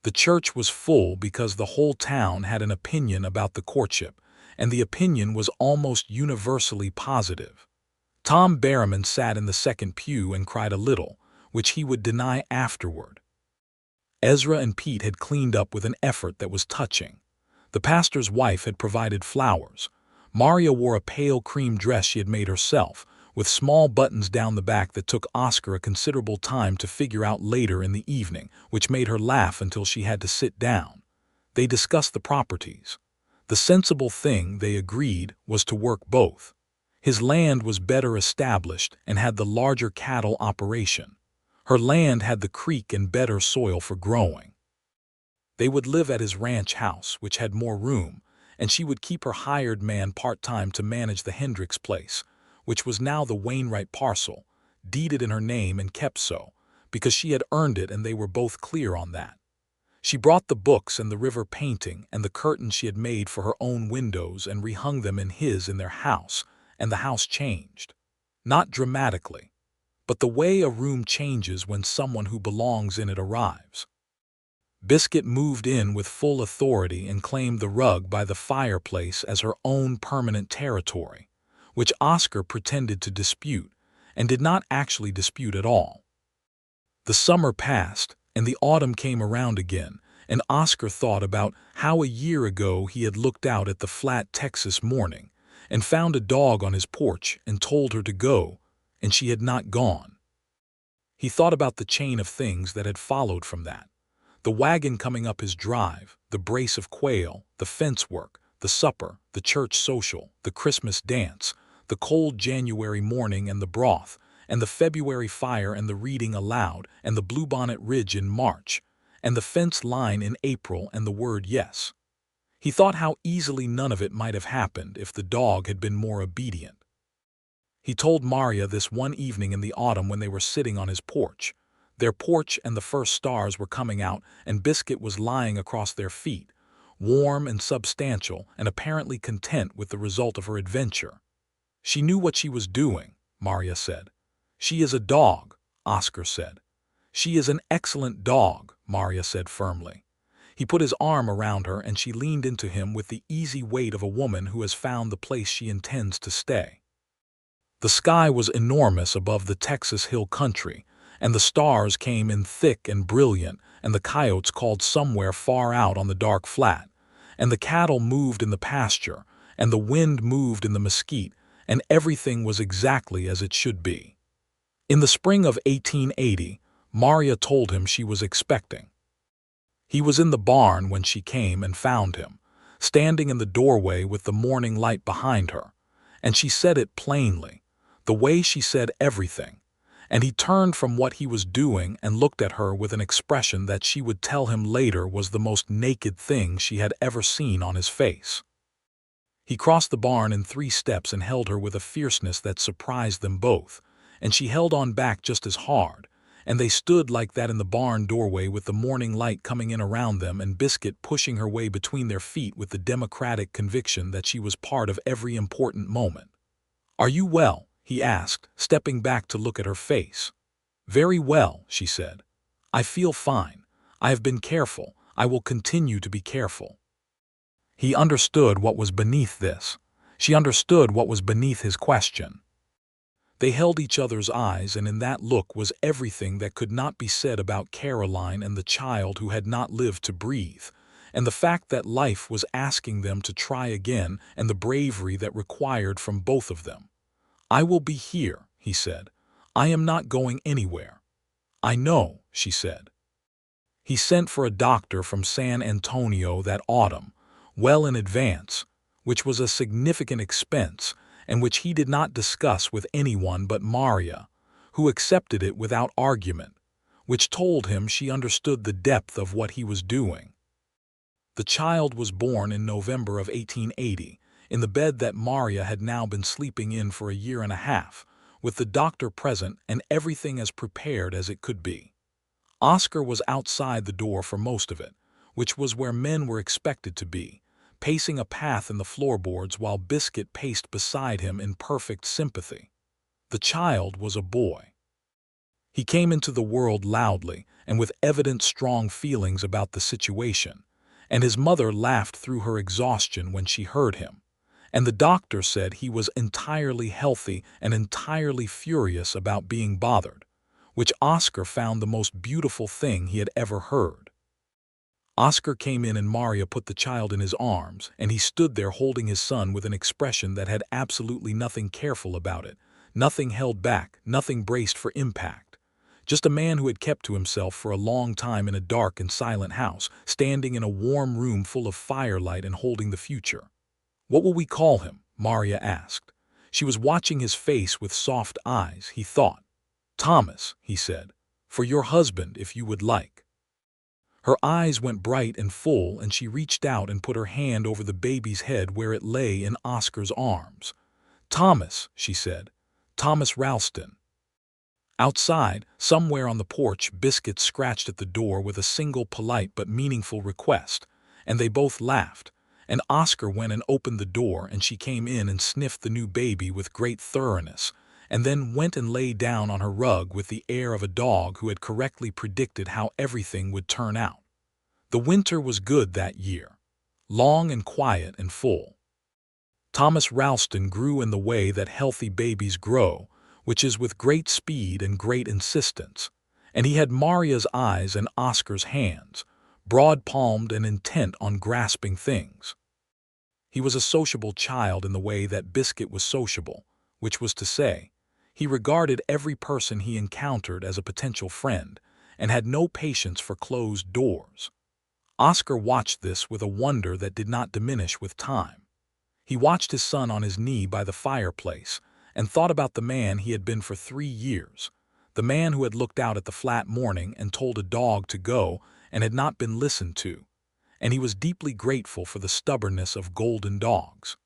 The church was full because the whole town had an opinion about the courtship, and the opinion was almost universally positive. Tom Berriman sat in the second pew and cried a little, which he would deny afterward. Ezra and Pete had cleaned up with an effort that was touching. The pastor's wife had provided flowers. Maria wore a pale cream dress she had made herself, with small buttons down the back that took Oscar a considerable time to figure out later in the evening, which made her laugh until she had to sit down. They discussed the properties. The sensible thing, they agreed, was to work both. His land was better established and had the larger cattle operation. Her land had the creek and better soil for growing. They would live at his ranch house, which had more room, and she would keep her hired man part-time to manage the Hendricks place, which was now the Wainwright parcel, deeded in her name and kept so, because she had earned it and they were both clear on that. She brought the books and the river painting and the curtains she had made for her own windows and rehung them in their house, and the house changed. Not dramatically, but the way a room changes when someone who belongs in it arrives. Biscuit moved in with full authority and claimed the rug by the fireplace as her own permanent territory, which Oscar pretended to dispute, and did not actually dispute at all. The summer passed, and the autumn came around again, and Oscar thought about how a year ago he had looked out at the flat Texas morning and found a dog on his porch and told her to go, and she had not gone. He thought about the chain of things that had followed from that. The wagon coming up his drive, the brace of quail, the fence work, the supper, the church social, the Christmas dance, the cold January morning and the broth, and the February fire and the reading aloud, and the Bluebonnet Ridge in March, and the fence line in April and the word yes. He thought how easily none of it might have happened if the dog had been more obedient. He told Maria this one evening in the autumn when they were sitting on his porch. Their porch and the first stars were coming out, and Biscuit was lying across their feet, warm and substantial and apparently content with the result of her adventure. "She knew what she was doing," Maria said. "She is a dog," Oscar said. "She is an excellent dog," Maria said firmly. He put his arm around her and she leaned into him with the easy weight of a woman who has found the place she intends to stay. The sky was enormous above the Texas hill country, and the stars came in thick and brilliant, and the coyotes called somewhere far out on the dark flat, and the cattle moved in the pasture, and the wind moved in the mesquite, and everything was exactly as it should be. In the spring of 1880, Maria told him she was expecting. He was in the barn when she came and found him, standing in the doorway with the morning light behind her, and she said it plainly, the way she said everything, and he turned from what he was doing and looked at her with an expression that she would tell him later was the most naked thing she had ever seen on his face. He crossed the barn in 3 steps and held her with a fierceness that surprised them both, and she held on back just as hard, and they stood like that in the barn doorway with the morning light coming in around them and Biscuit pushing her way between their feet with the democratic conviction that she was part of every important moment. "Are you well?" he asked, stepping back to look at her face. "Very well," she said. "I feel fine. I have been careful. I will continue to be careful." He understood what was beneath this. She understood what was beneath his question. They held each other's eyes, and in that look was everything that could not be said about Caroline and the child who had not lived to breathe, and the fact that life was asking them to try again, and the bravery that required from both of them. "I will be here," he said. "I am not going anywhere." "I know," she said. He sent for a doctor from San Antonio that autumn, well in advance, which was a significant expense and which he did not discuss with anyone but Maria, who accepted it without argument, which told him she understood the depth of what he was doing. The child was born in November of 1880, in the bed that Maria had now been sleeping in for a year and a half, with the doctor present and everything as prepared as it could be. Oscar was outside the door for most of it, which was where men were expected to be, pacing a path in the floorboards while Biscuit paced beside him in perfect sympathy. The child was a boy. He came into the world loudly and with evident strong feelings about the situation, and his mother laughed through her exhaustion when she heard him, and the doctor said he was entirely healthy and entirely furious about being bothered, which Oscar found the most beautiful thing he had ever heard. Oscar came in and Maria put the child in his arms, and he stood there holding his son with an expression that had absolutely nothing careful about it, nothing held back, nothing braced for impact. Just a man who had kept to himself for a long time in a dark and silent house, standing in a warm room full of firelight and holding the future. "What will we call him?" Maria asked. She was watching his face with soft eyes, he thought. "Thomas," he said, "for your husband if you would like." Her eyes went bright and full, and she reached out and put her hand over the baby's head where it lay in Oscar's arms. "Thomas," she said, "Thomas Ralston." Outside, somewhere on the porch, Biscuit scratched at the door with a single polite but meaningful request, and they both laughed, and Oscar went and opened the door, and she came in and sniffed the new baby with great thoroughness, and then went and lay down on her rug with the air of a dog who had correctly predicted how everything would turn out. The winter was good that year, long and quiet and full. Thomas Ralston grew in the way that healthy babies grow, which is with great speed and great insistence, and he had Maria's eyes and Oscar's hands, broad-palmed and intent on grasping things. He was a sociable child in the way that Biscuit was sociable, which was to say, he regarded every person he encountered as a potential friend and had no patience for closed doors. Oscar watched this with a wonder that did not diminish with time. He watched his son on his knee by the fireplace and thought about the man he had been for 3 years, the man who had looked out at the flat morning and told a dog to go and had not been listened to, and he was deeply grateful for the stubbornness of golden dogs.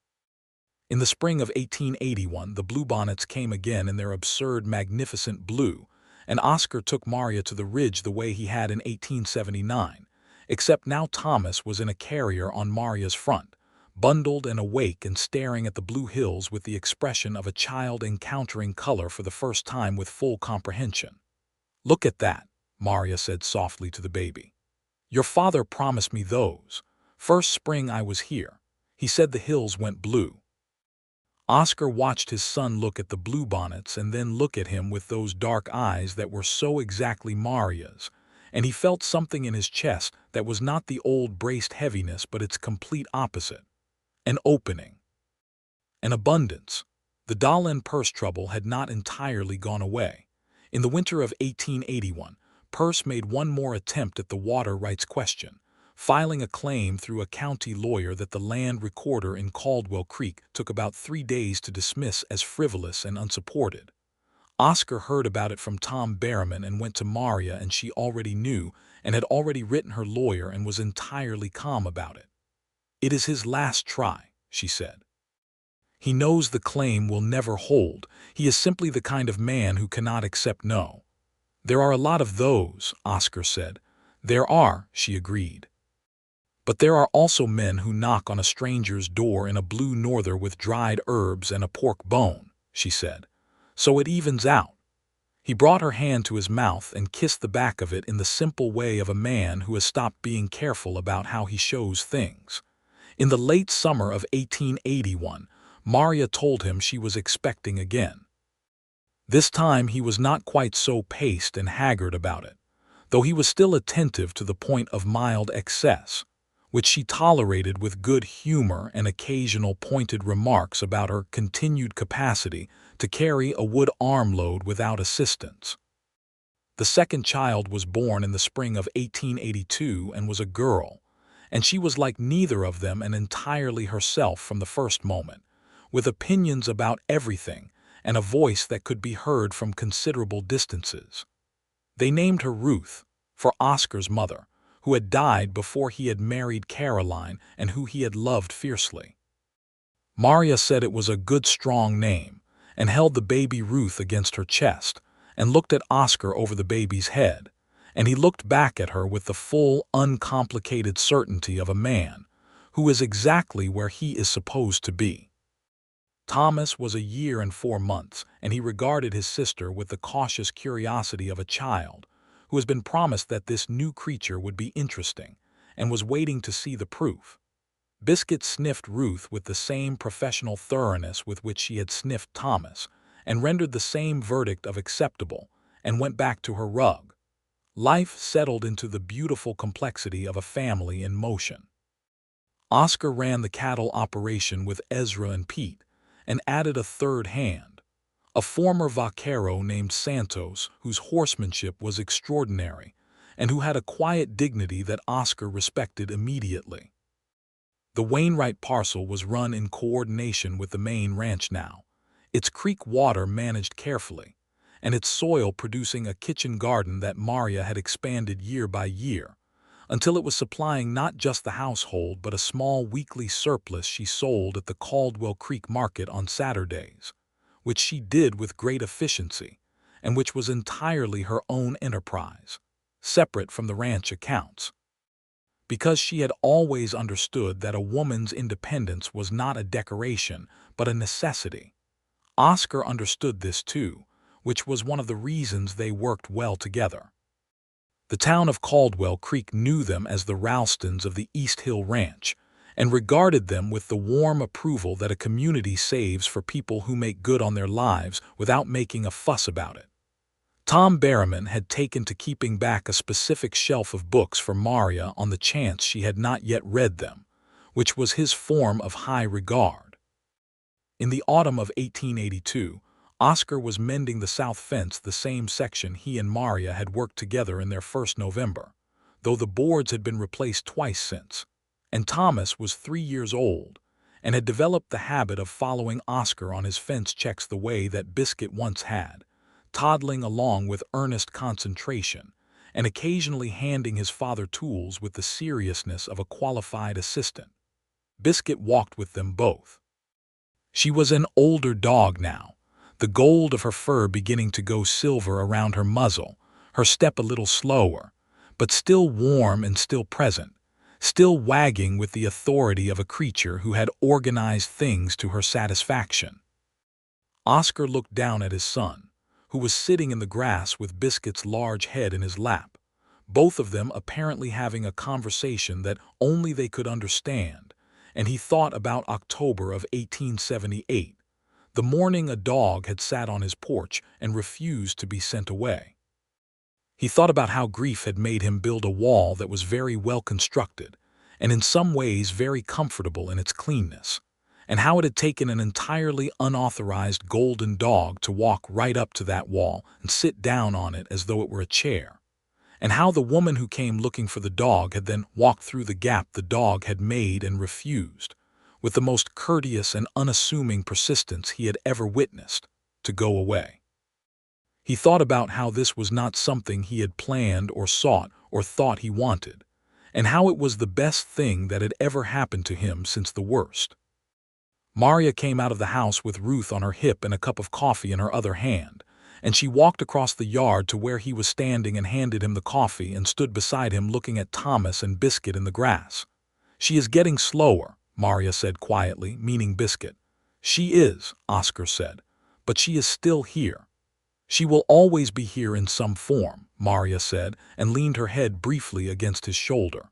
In the spring of 1881, the bluebonnets came again in their absurd, magnificent blue, and Oscar took Maria to the ridge the way he had in 1879, except now Thomas was in a carrier on Maria's front, bundled and awake and staring at the blue hills with the expression of a child encountering color for the first time with full comprehension. "Look at that," Maria said softly to the baby. "Your father promised me those. First spring I was here. He said the hills went blue." Oscar watched his son look at the bluebonnets and then look at him with those dark eyes that were so exactly Maria's, and he felt something in his chest that was not the old braced heaviness but its complete opposite. An opening. An abundance. The dollar and purse trouble had not entirely gone away. In the winter of 1881, Purse made one more attempt at the water rights question, filing a claim through a county lawyer that the land recorder in Caldwell Creek took about 3 days to dismiss as frivolous and unsupported. Oscar heard about it from Tom Berriman and went to Maria, and she already knew and had already written her lawyer and was entirely calm about it. "It is his last try," she said. "He knows the claim will never hold. He is simply the kind of man who cannot accept no." "There are a lot of those," Oscar said. "There are," she agreed. "But there are also men who knock on a stranger's door in a blue norther with dried herbs and a pork bone," she said. "So it evens out." He brought her hand to his mouth and kissed the back of it in the simple way of a man who has stopped being careful about how he shows things. In the late summer of 1881, Maria told him she was expecting again. This time he was not quite so paced and haggard about it, though he was still attentive to the point of mild excess. which she tolerated with good humor and occasional pointed remarks about her continued capacity to carry a wood armload without assistance. The second child was born in the spring of 1882 and was a girl, and she was like neither of them and entirely herself from the first moment, with opinions about everything and a voice that could be heard from considerable distances. They named her Ruth, for Oscar's mother, who had died before he had married Caroline and who he had loved fiercely. Maria said it was a good strong name, and held the baby Ruth against her chest, and looked at Oscar over the baby's head, and he looked back at her with the full, uncomplicated certainty of a man who is exactly where he is supposed to be. Thomas was 1 year and 4 months, and he regarded his sister with the cautious curiosity of a child who has been promised that this new creature would be interesting, and was waiting to see the proof. Biscuit sniffed Ruth with the same professional thoroughness with which she had sniffed Thomas, and rendered the same verdict of acceptable, and went back to her rug. Life settled into the beautiful complexity of a family in motion. Oscar ran the cattle operation with Ezra and Pete, and added a third hand, a former vaquero named Santos, whose horsemanship was extraordinary, and who had a quiet dignity that Oscar respected immediately. The Wainwright parcel was run in coordination with the main ranch now, its creek water managed carefully, and its soil producing a kitchen garden that Maria had expanded year by year, until it was supplying not just the household but a small weekly surplus she sold at the Caldwell Creek market on Saturdays, which she did with great efficiency, and which was entirely her own enterprise, separate from the ranch accounts. Because she had always understood that a woman's independence was not a decoration but a necessity, Oscar understood this too, which was one of the reasons they worked well together. The town of Caldwell Creek knew them as the Ralstons of the East Hill Ranch, and regarded them with the warm approval that a community saves for people who make good on their lives without making a fuss about it. Tom Berriman had taken to keeping back a specific shelf of books for Maria on the chance she had not yet read them, which was his form of high regard. In the autumn of 1882, Oscar was mending the south fence, the same section he and Maria had worked together in their first November, though the boards had been replaced twice since, and Thomas was 3 years old, and had developed the habit of following Oscar on his fence checks the way that Biscuit once had, toddling along with earnest concentration, and occasionally handing his father tools with the seriousness of a qualified assistant. Biscuit walked with them both. She was an older dog now, the gold of her fur beginning to go silver around her muzzle, her step a little slower, but still warm and still present, still wagging with the authority of a creature who had organized things to her satisfaction. Oscar looked down at his son, who was sitting in the grass with Biscuit's large head in his lap, both of them apparently having a conversation that only they could understand, and he thought about October of 1878, the morning a dog had sat on his porch and refused to be sent away. He thought about how grief had made him build a wall that was very well constructed, and in some ways very comfortable in its cleanness, and how it had taken an entirely unauthorized golden dog to walk right up to that wall and sit down on it as though it were a chair, and how the woman who came looking for the dog had then walked through the gap the dog had made and refused, with the most courteous and unassuming persistence he had ever witnessed, to go away. He thought about how this was not something he had planned or sought or thought he wanted, and how it was the best thing that had ever happened to him since the worst. Maria came out of the house with Ruth on her hip and a cup of coffee in her other hand, and she walked across the yard to where he was standing and handed him the coffee and stood beside him looking at Thomas and Biscuit in the grass. "She is getting slower," Maria said quietly, meaning Biscuit. "She is," Oscar said, "but she is still here." "She will always be here in some form," Maria said, and leaned her head briefly against his shoulder.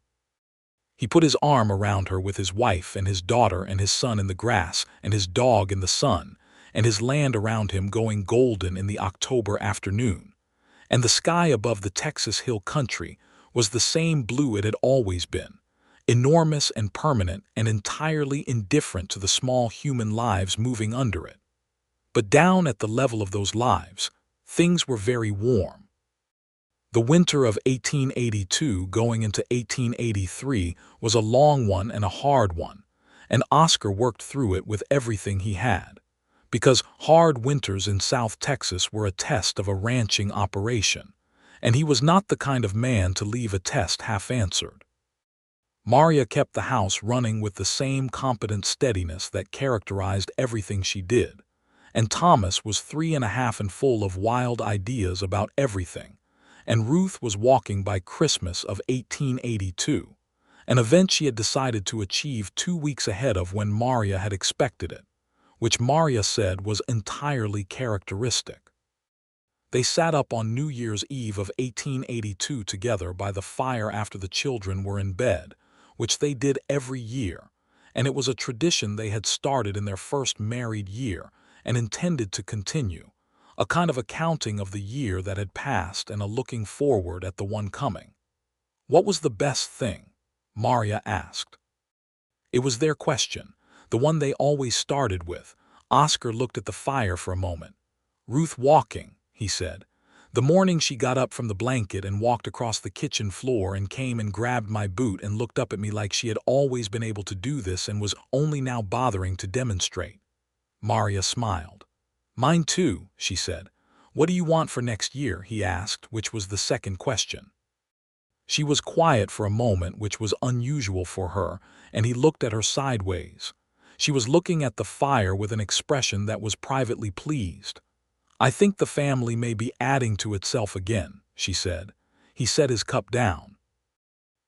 He put his arm around her with his wife and his daughter and his son in the grass and his dog in the sun, and his land around him going golden in the October afternoon, and the sky above the Texas hill country was the same blue it had always been, enormous and permanent and entirely indifferent to the small human lives moving under it. But down at the level of those lives, things were very warm. The winter of 1882 going into 1883 was a long one and a hard one, and Oscar worked through it with everything he had, because hard winters in South Texas were a test of a ranching operation, and he was not the kind of man to leave a test half-answered. Maria kept the house running with the same competent steadiness that characterized everything she did, and Thomas was 3.5 and full of wild ideas about everything, and Ruth was walking by Christmas of 1882, an event she had decided to achieve 2 weeks ahead of when Maria had expected it, which Maria said was entirely characteristic. They sat up on New Year's Eve of 1882 together by the fire after the children were in bed, which they did every year, and it was a tradition they had started in their first married year and intended to continue, a kind of accounting of the year that had passed and a looking forward at the one coming. What was the best thing? Maria asked. It was their question, the one they always started with. Oscar looked at the fire for a moment. Ruth walking, he said. The morning she got up from the blanket and walked across the kitchen floor and came and grabbed my boot and looked up at me like she had always been able to do this and was only now bothering to demonstrate. Maria smiled. Mine too, she said. What do you want for next year? He asked, which was the second question. She was quiet for a moment, which was unusual for her, and he looked at her sideways. She was looking at the fire with an expression that was privately pleased. I think the family may be adding to itself again, she said. He set his cup down.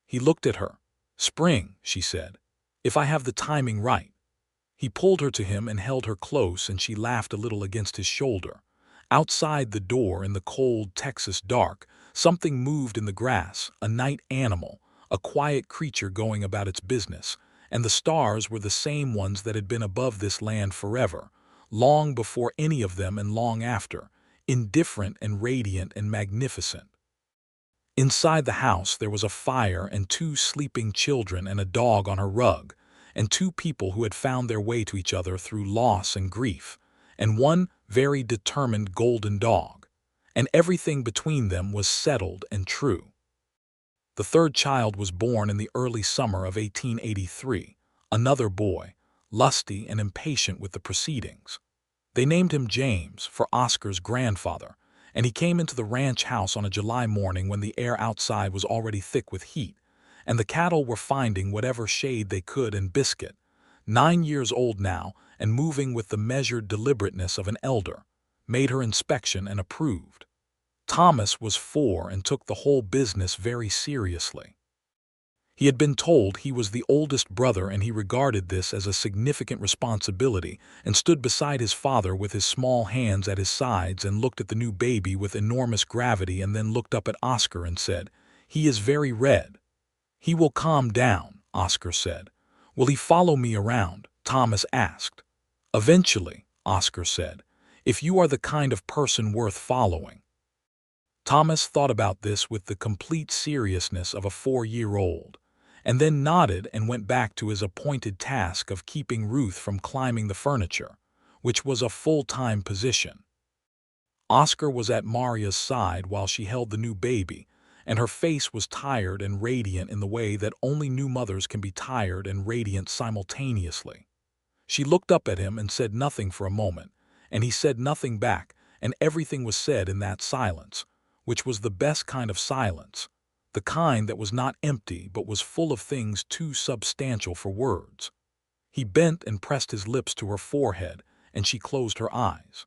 He looked at her. Spring, she said, if I have the timing right. He pulled her to him and held her close, and she laughed a little against his shoulder. Outside the door in the cold Texas dark, something moved in the grass, a night animal, a quiet creature going about its business, and the stars were the same ones that had been above this land forever, long before any of them and long after, indifferent and radiant and magnificent. Inside the house there was a fire and 2 sleeping children and a dog on her rug, and 2 people who had found their way to each other through loss and grief, and one very determined golden dog, and everything between them was settled and true. The 3rd child was born in the early summer of 1883, another boy, lusty and impatient with the proceedings. They named him James for Oscar's grandfather, and he came into the ranch house on a July morning when the air outside was already thick with heat, and the cattle were finding whatever shade they could in Biscuit, 9 years old now and moving with the measured deliberateness of an elder, made her inspection and approved. Thomas was 4 and took the whole business very seriously. He had been told he was the oldest brother, and he regarded this as a significant responsibility and stood beside his father with his small hands at his sides and looked at the new baby with enormous gravity and then looked up at Oscar and said, "He is very red." "He will calm down," Oscar said. "Will he follow me around?" Thomas asked. "Eventually," Oscar said, "if you are the kind of person worth following." Thomas thought about this with the complete seriousness of a 4-year-old, and then nodded and went back to his appointed task of keeping Ruth from climbing the furniture, which was a full-time position. Oscar was at Maria's side while she held the new baby, and her face was tired and radiant in the way that only new mothers can be tired and radiant simultaneously. She looked up at him and said nothing for a moment, and he said nothing back, and everything was said in that silence, which was the best kind of silence, the kind that was not empty but was full of things too substantial for words. He bent and pressed his lips to her forehead, and she closed her eyes.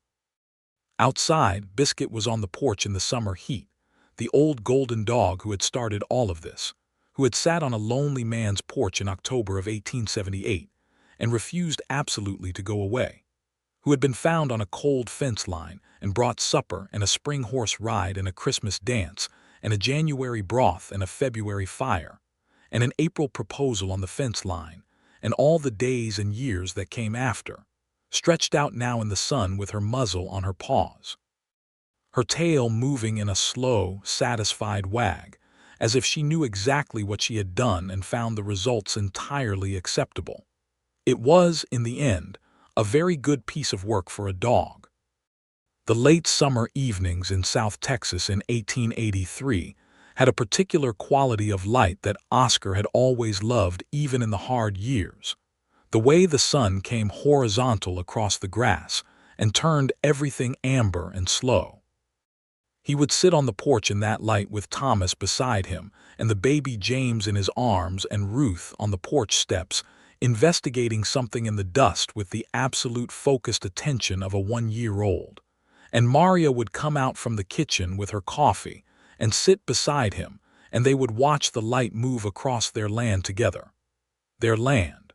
Outside, Biscuit was on the porch in the summer heat, the old golden dog who had started all of this, who had sat on a lonely man's porch in October of 1878 and refused absolutely to go away, who had been found on a cold fence line and brought supper and a spring horse ride and a Christmas dance and a January broth and a February fire and an April proposal on the fence line and all the days and years that came after, stretched out now in the sun with her muzzle on her paws, her tail moving in a slow, satisfied wag, as if she knew exactly what she had done and found the results entirely acceptable. It was, in the end, a very good piece of work for a dog. The late summer evenings in South Texas in 1883 had a particular quality of light that Oscar had always loved even in the hard years. The way the sun came horizontal across the grass and turned everything amber and slow. He would sit on the porch in that light with Thomas beside him and the baby James in his arms and Ruth on the porch steps, investigating something in the dust with the absolute focused attention of a 1-year-old. And Maria would come out from the kitchen with her coffee and sit beside him, and they would watch the light move across their land together. Their land.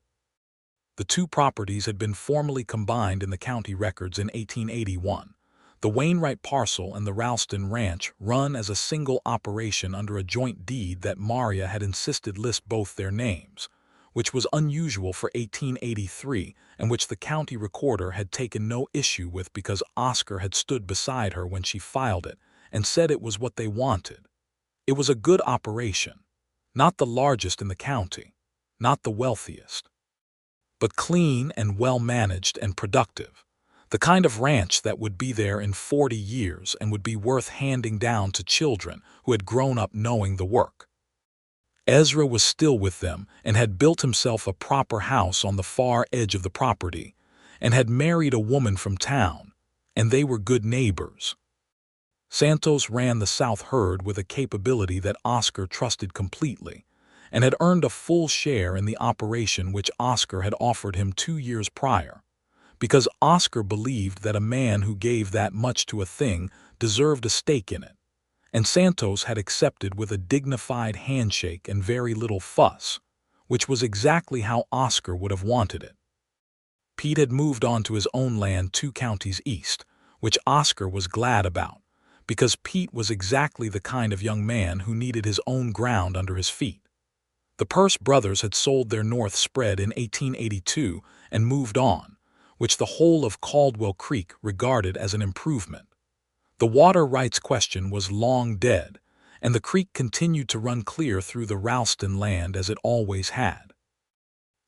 The two properties had been formally combined in the county records in 1881. The Wainwright parcel and the Ralston ranch run as a single operation under a joint deed that Maria had insisted list both their names, which was unusual for 1883 and which the county recorder had taken no issue with because Oscar had stood beside her when she filed it and said it was what they wanted. It was a good operation, not the largest in the county, not the wealthiest, but clean and well-managed and productive. The kind of ranch that would be there in 40 years and would be worth handing down to children who had grown up knowing the work. Ezra was still with them and had built himself a proper house on the far edge of the property and had married a woman from town, and they were good neighbors. Santos ran the South herd with a capability that Oscar trusted completely and had earned a full share in the operation which Oscar had offered him 2 years prior, because Oscar believed that a man who gave that much to a thing deserved a stake in it, and Santos had accepted with a dignified handshake and very little fuss, which was exactly how Oscar would have wanted it. Pete had moved on to his own land 2 counties east, which Oscar was glad about, because Pete was exactly the kind of young man who needed his own ground under his feet. The Purse brothers had sold their north spread in 1882 and moved on, which the whole of Caldwell Creek regarded as an improvement. The water rights question was long dead, and the creek continued to run clear through the Ralston land as it always had.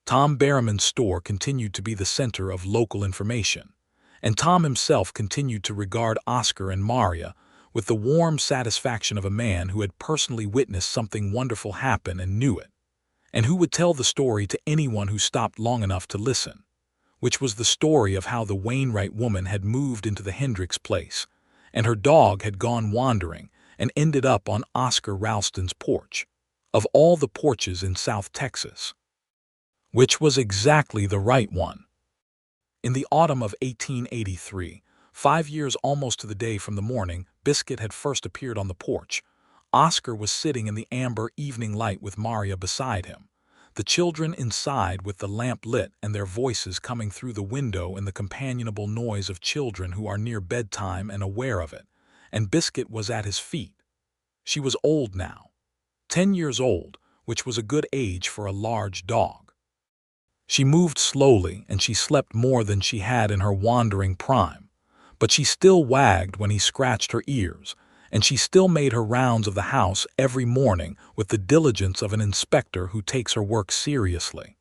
Tom Berriman's store continued to be the center of local information, and Tom himself continued to regard Oscar and Maria with the warm satisfaction of a man who had personally witnessed something wonderful happen and knew it, and who would tell the story to anyone who stopped long enough to listen, which was the story of how the Wainwright woman had moved into the Hendricks place, and her dog had gone wandering and ended up on Oscar Ralston's porch, of all the porches in South Texas, which was exactly the right one. In the autumn of 1883, 5 years almost to the day from the morning Biscuit had first appeared on the porch, Oscar was sitting in the amber evening light with Maria beside him, the children inside with the lamp lit and their voices coming through the window in the companionable noise of children who are near bedtime and aware of it, and Biscuit was at his feet. She was old now, 10 years old, which was a good age for a large dog. She moved slowly and she slept more than she had in her wandering prime, but she still wagged when he scratched her ears, and she still made her rounds of the house every morning with the diligence of an inspector who takes her work seriously.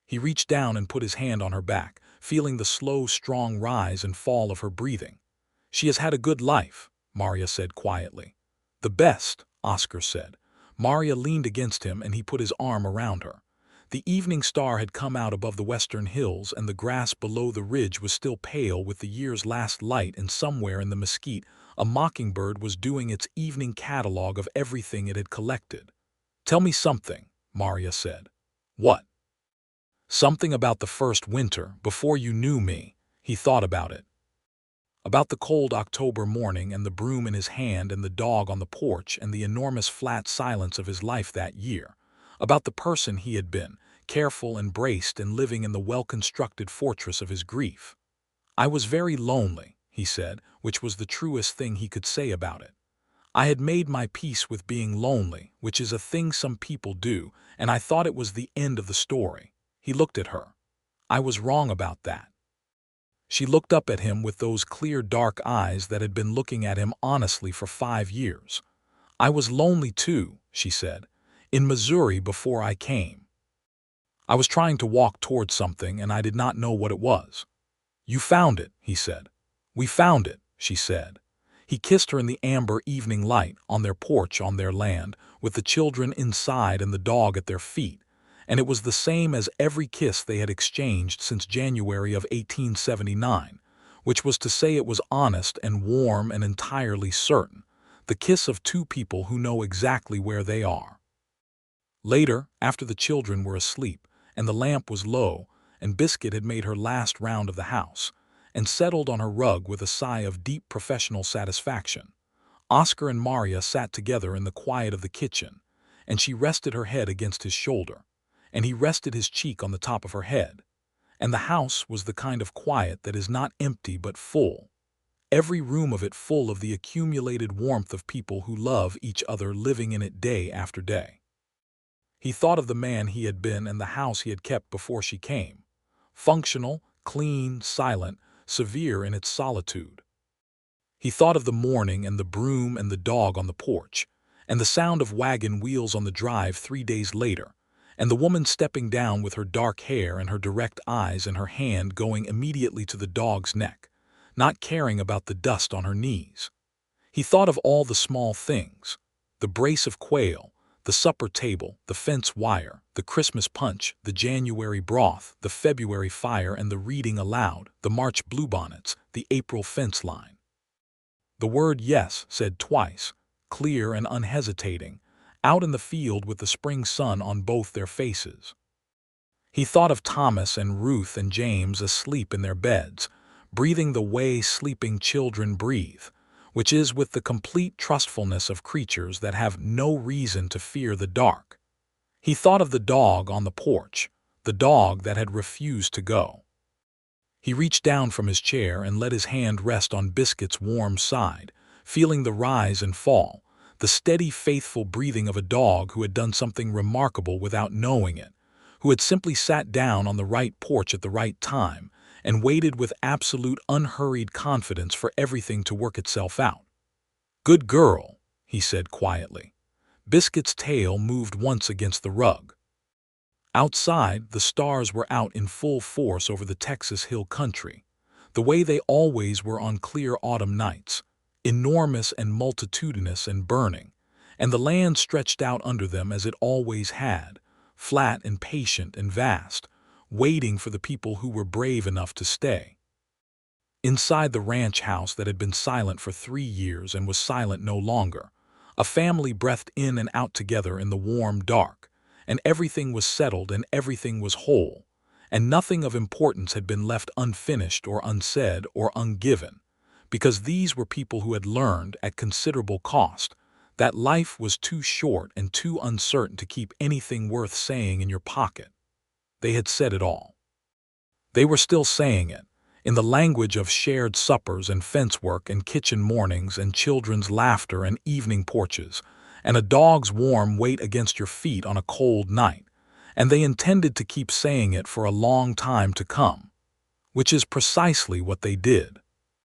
He reached down and put his hand on her back, feeling the slow, strong rise and fall of her breathing. "She has had a good life," Maria said quietly. "The best," Oscar said. Maria leaned against him and he put his arm around her. The evening star had come out above the western hills and the grass below the ridge was still pale with the year's last light, and somewhere in the mesquite a mockingbird was doing its evening catalogue of everything it had collected. "Tell me something," Maria said. "What?" "Something about the first winter, before you knew me." He thought about it. About the cold October morning and the broom in his hand and the dog on the porch and the enormous flat silence of his life that year. About the person he had been, careful and braced and living in the well-constructed fortress of his grief. "I was very lonely," he said, which was the truest thing he could say about it. "I had made my peace with being lonely, which is a thing some people do, and I thought it was the end of the story." He looked at her. "I was wrong about that." She looked up at him with those clear dark eyes that had been looking at him honestly for 5 years. "I was lonely too," she said, "in Missouri before I came. I was trying to walk towards something and I did not know what it was." "You found it," he said. "We found it," she said. He kissed her in the amber evening light, on their porch on their land, with the children inside and the dog at their feet, and it was the same as every kiss they had exchanged since January of 1879, which was to say it was honest and warm and entirely certain, the kiss of two people who know exactly where they are. Later, after the children were asleep, and the lamp was low, and Biscuit had made her last round of the house, and settled on her rug with a sigh of deep professional satisfaction, Oscar and Maria sat together in the quiet of the kitchen, and she rested her head against his shoulder, and he rested his cheek on the top of her head, and the house was the kind of quiet that is not empty but full, every room of it full of the accumulated warmth of people who love each other, living in it day after day. He thought of the man he had been and the house he had kept before she came, functional, clean, silent, severe in its solitude. He thought of the morning and the broom and the dog on the porch, and the sound of wagon wheels on the drive 3 days later, and the woman stepping down with her dark hair and her direct eyes and her hand going immediately to the dog's neck, not caring about the dust on her knees. He thought of all the small things, the brace of quail, the supper table, the fence wire, the Christmas punch, the January broth, the February fire and the reading aloud, the March bluebonnets, the April fence line. The word yes said twice, clear and unhesitating, out in the field with the spring sun on both their faces. He thought of Thomas and Ruth and James asleep in their beds, breathing the way sleeping children breathe, which is with the complete trustfulness of creatures that have no reason to fear the dark. He thought of the dog on the porch, the dog that had refused to go. He reached down from his chair and let his hand rest on Biscuit's warm side, feeling the rise and fall, the steady, faithful breathing of a dog who had done something remarkable without knowing it, who had simply sat down on the right porch at the right time and waited with absolute unhurried confidence for everything to work itself out. "Good girl," he said quietly. Biscuit's tail moved once against the rug. Outside, the stars were out in full force over the Texas hill country, the way they always were on clear autumn nights, enormous and multitudinous and burning, and the land stretched out under them as it always had, flat and patient and vast, waiting for the people who were brave enough to stay. Inside the ranch house that had been silent for 3 years and was silent no longer, a family breathed in and out together in the warm dark, and everything was settled and everything was whole, and nothing of importance had been left unfinished or unsaid or ungiven, because these were people who had learned, at considerable cost, that life was too short and too uncertain to keep anything worth saying in your pocket. They had said it all. They were still saying it, in the language of shared suppers and fence work and kitchen mornings and children's laughter and evening porches, and a dog's warm weight against your feet on a cold night, and they intended to keep saying it for a long time to come, which is precisely what they did.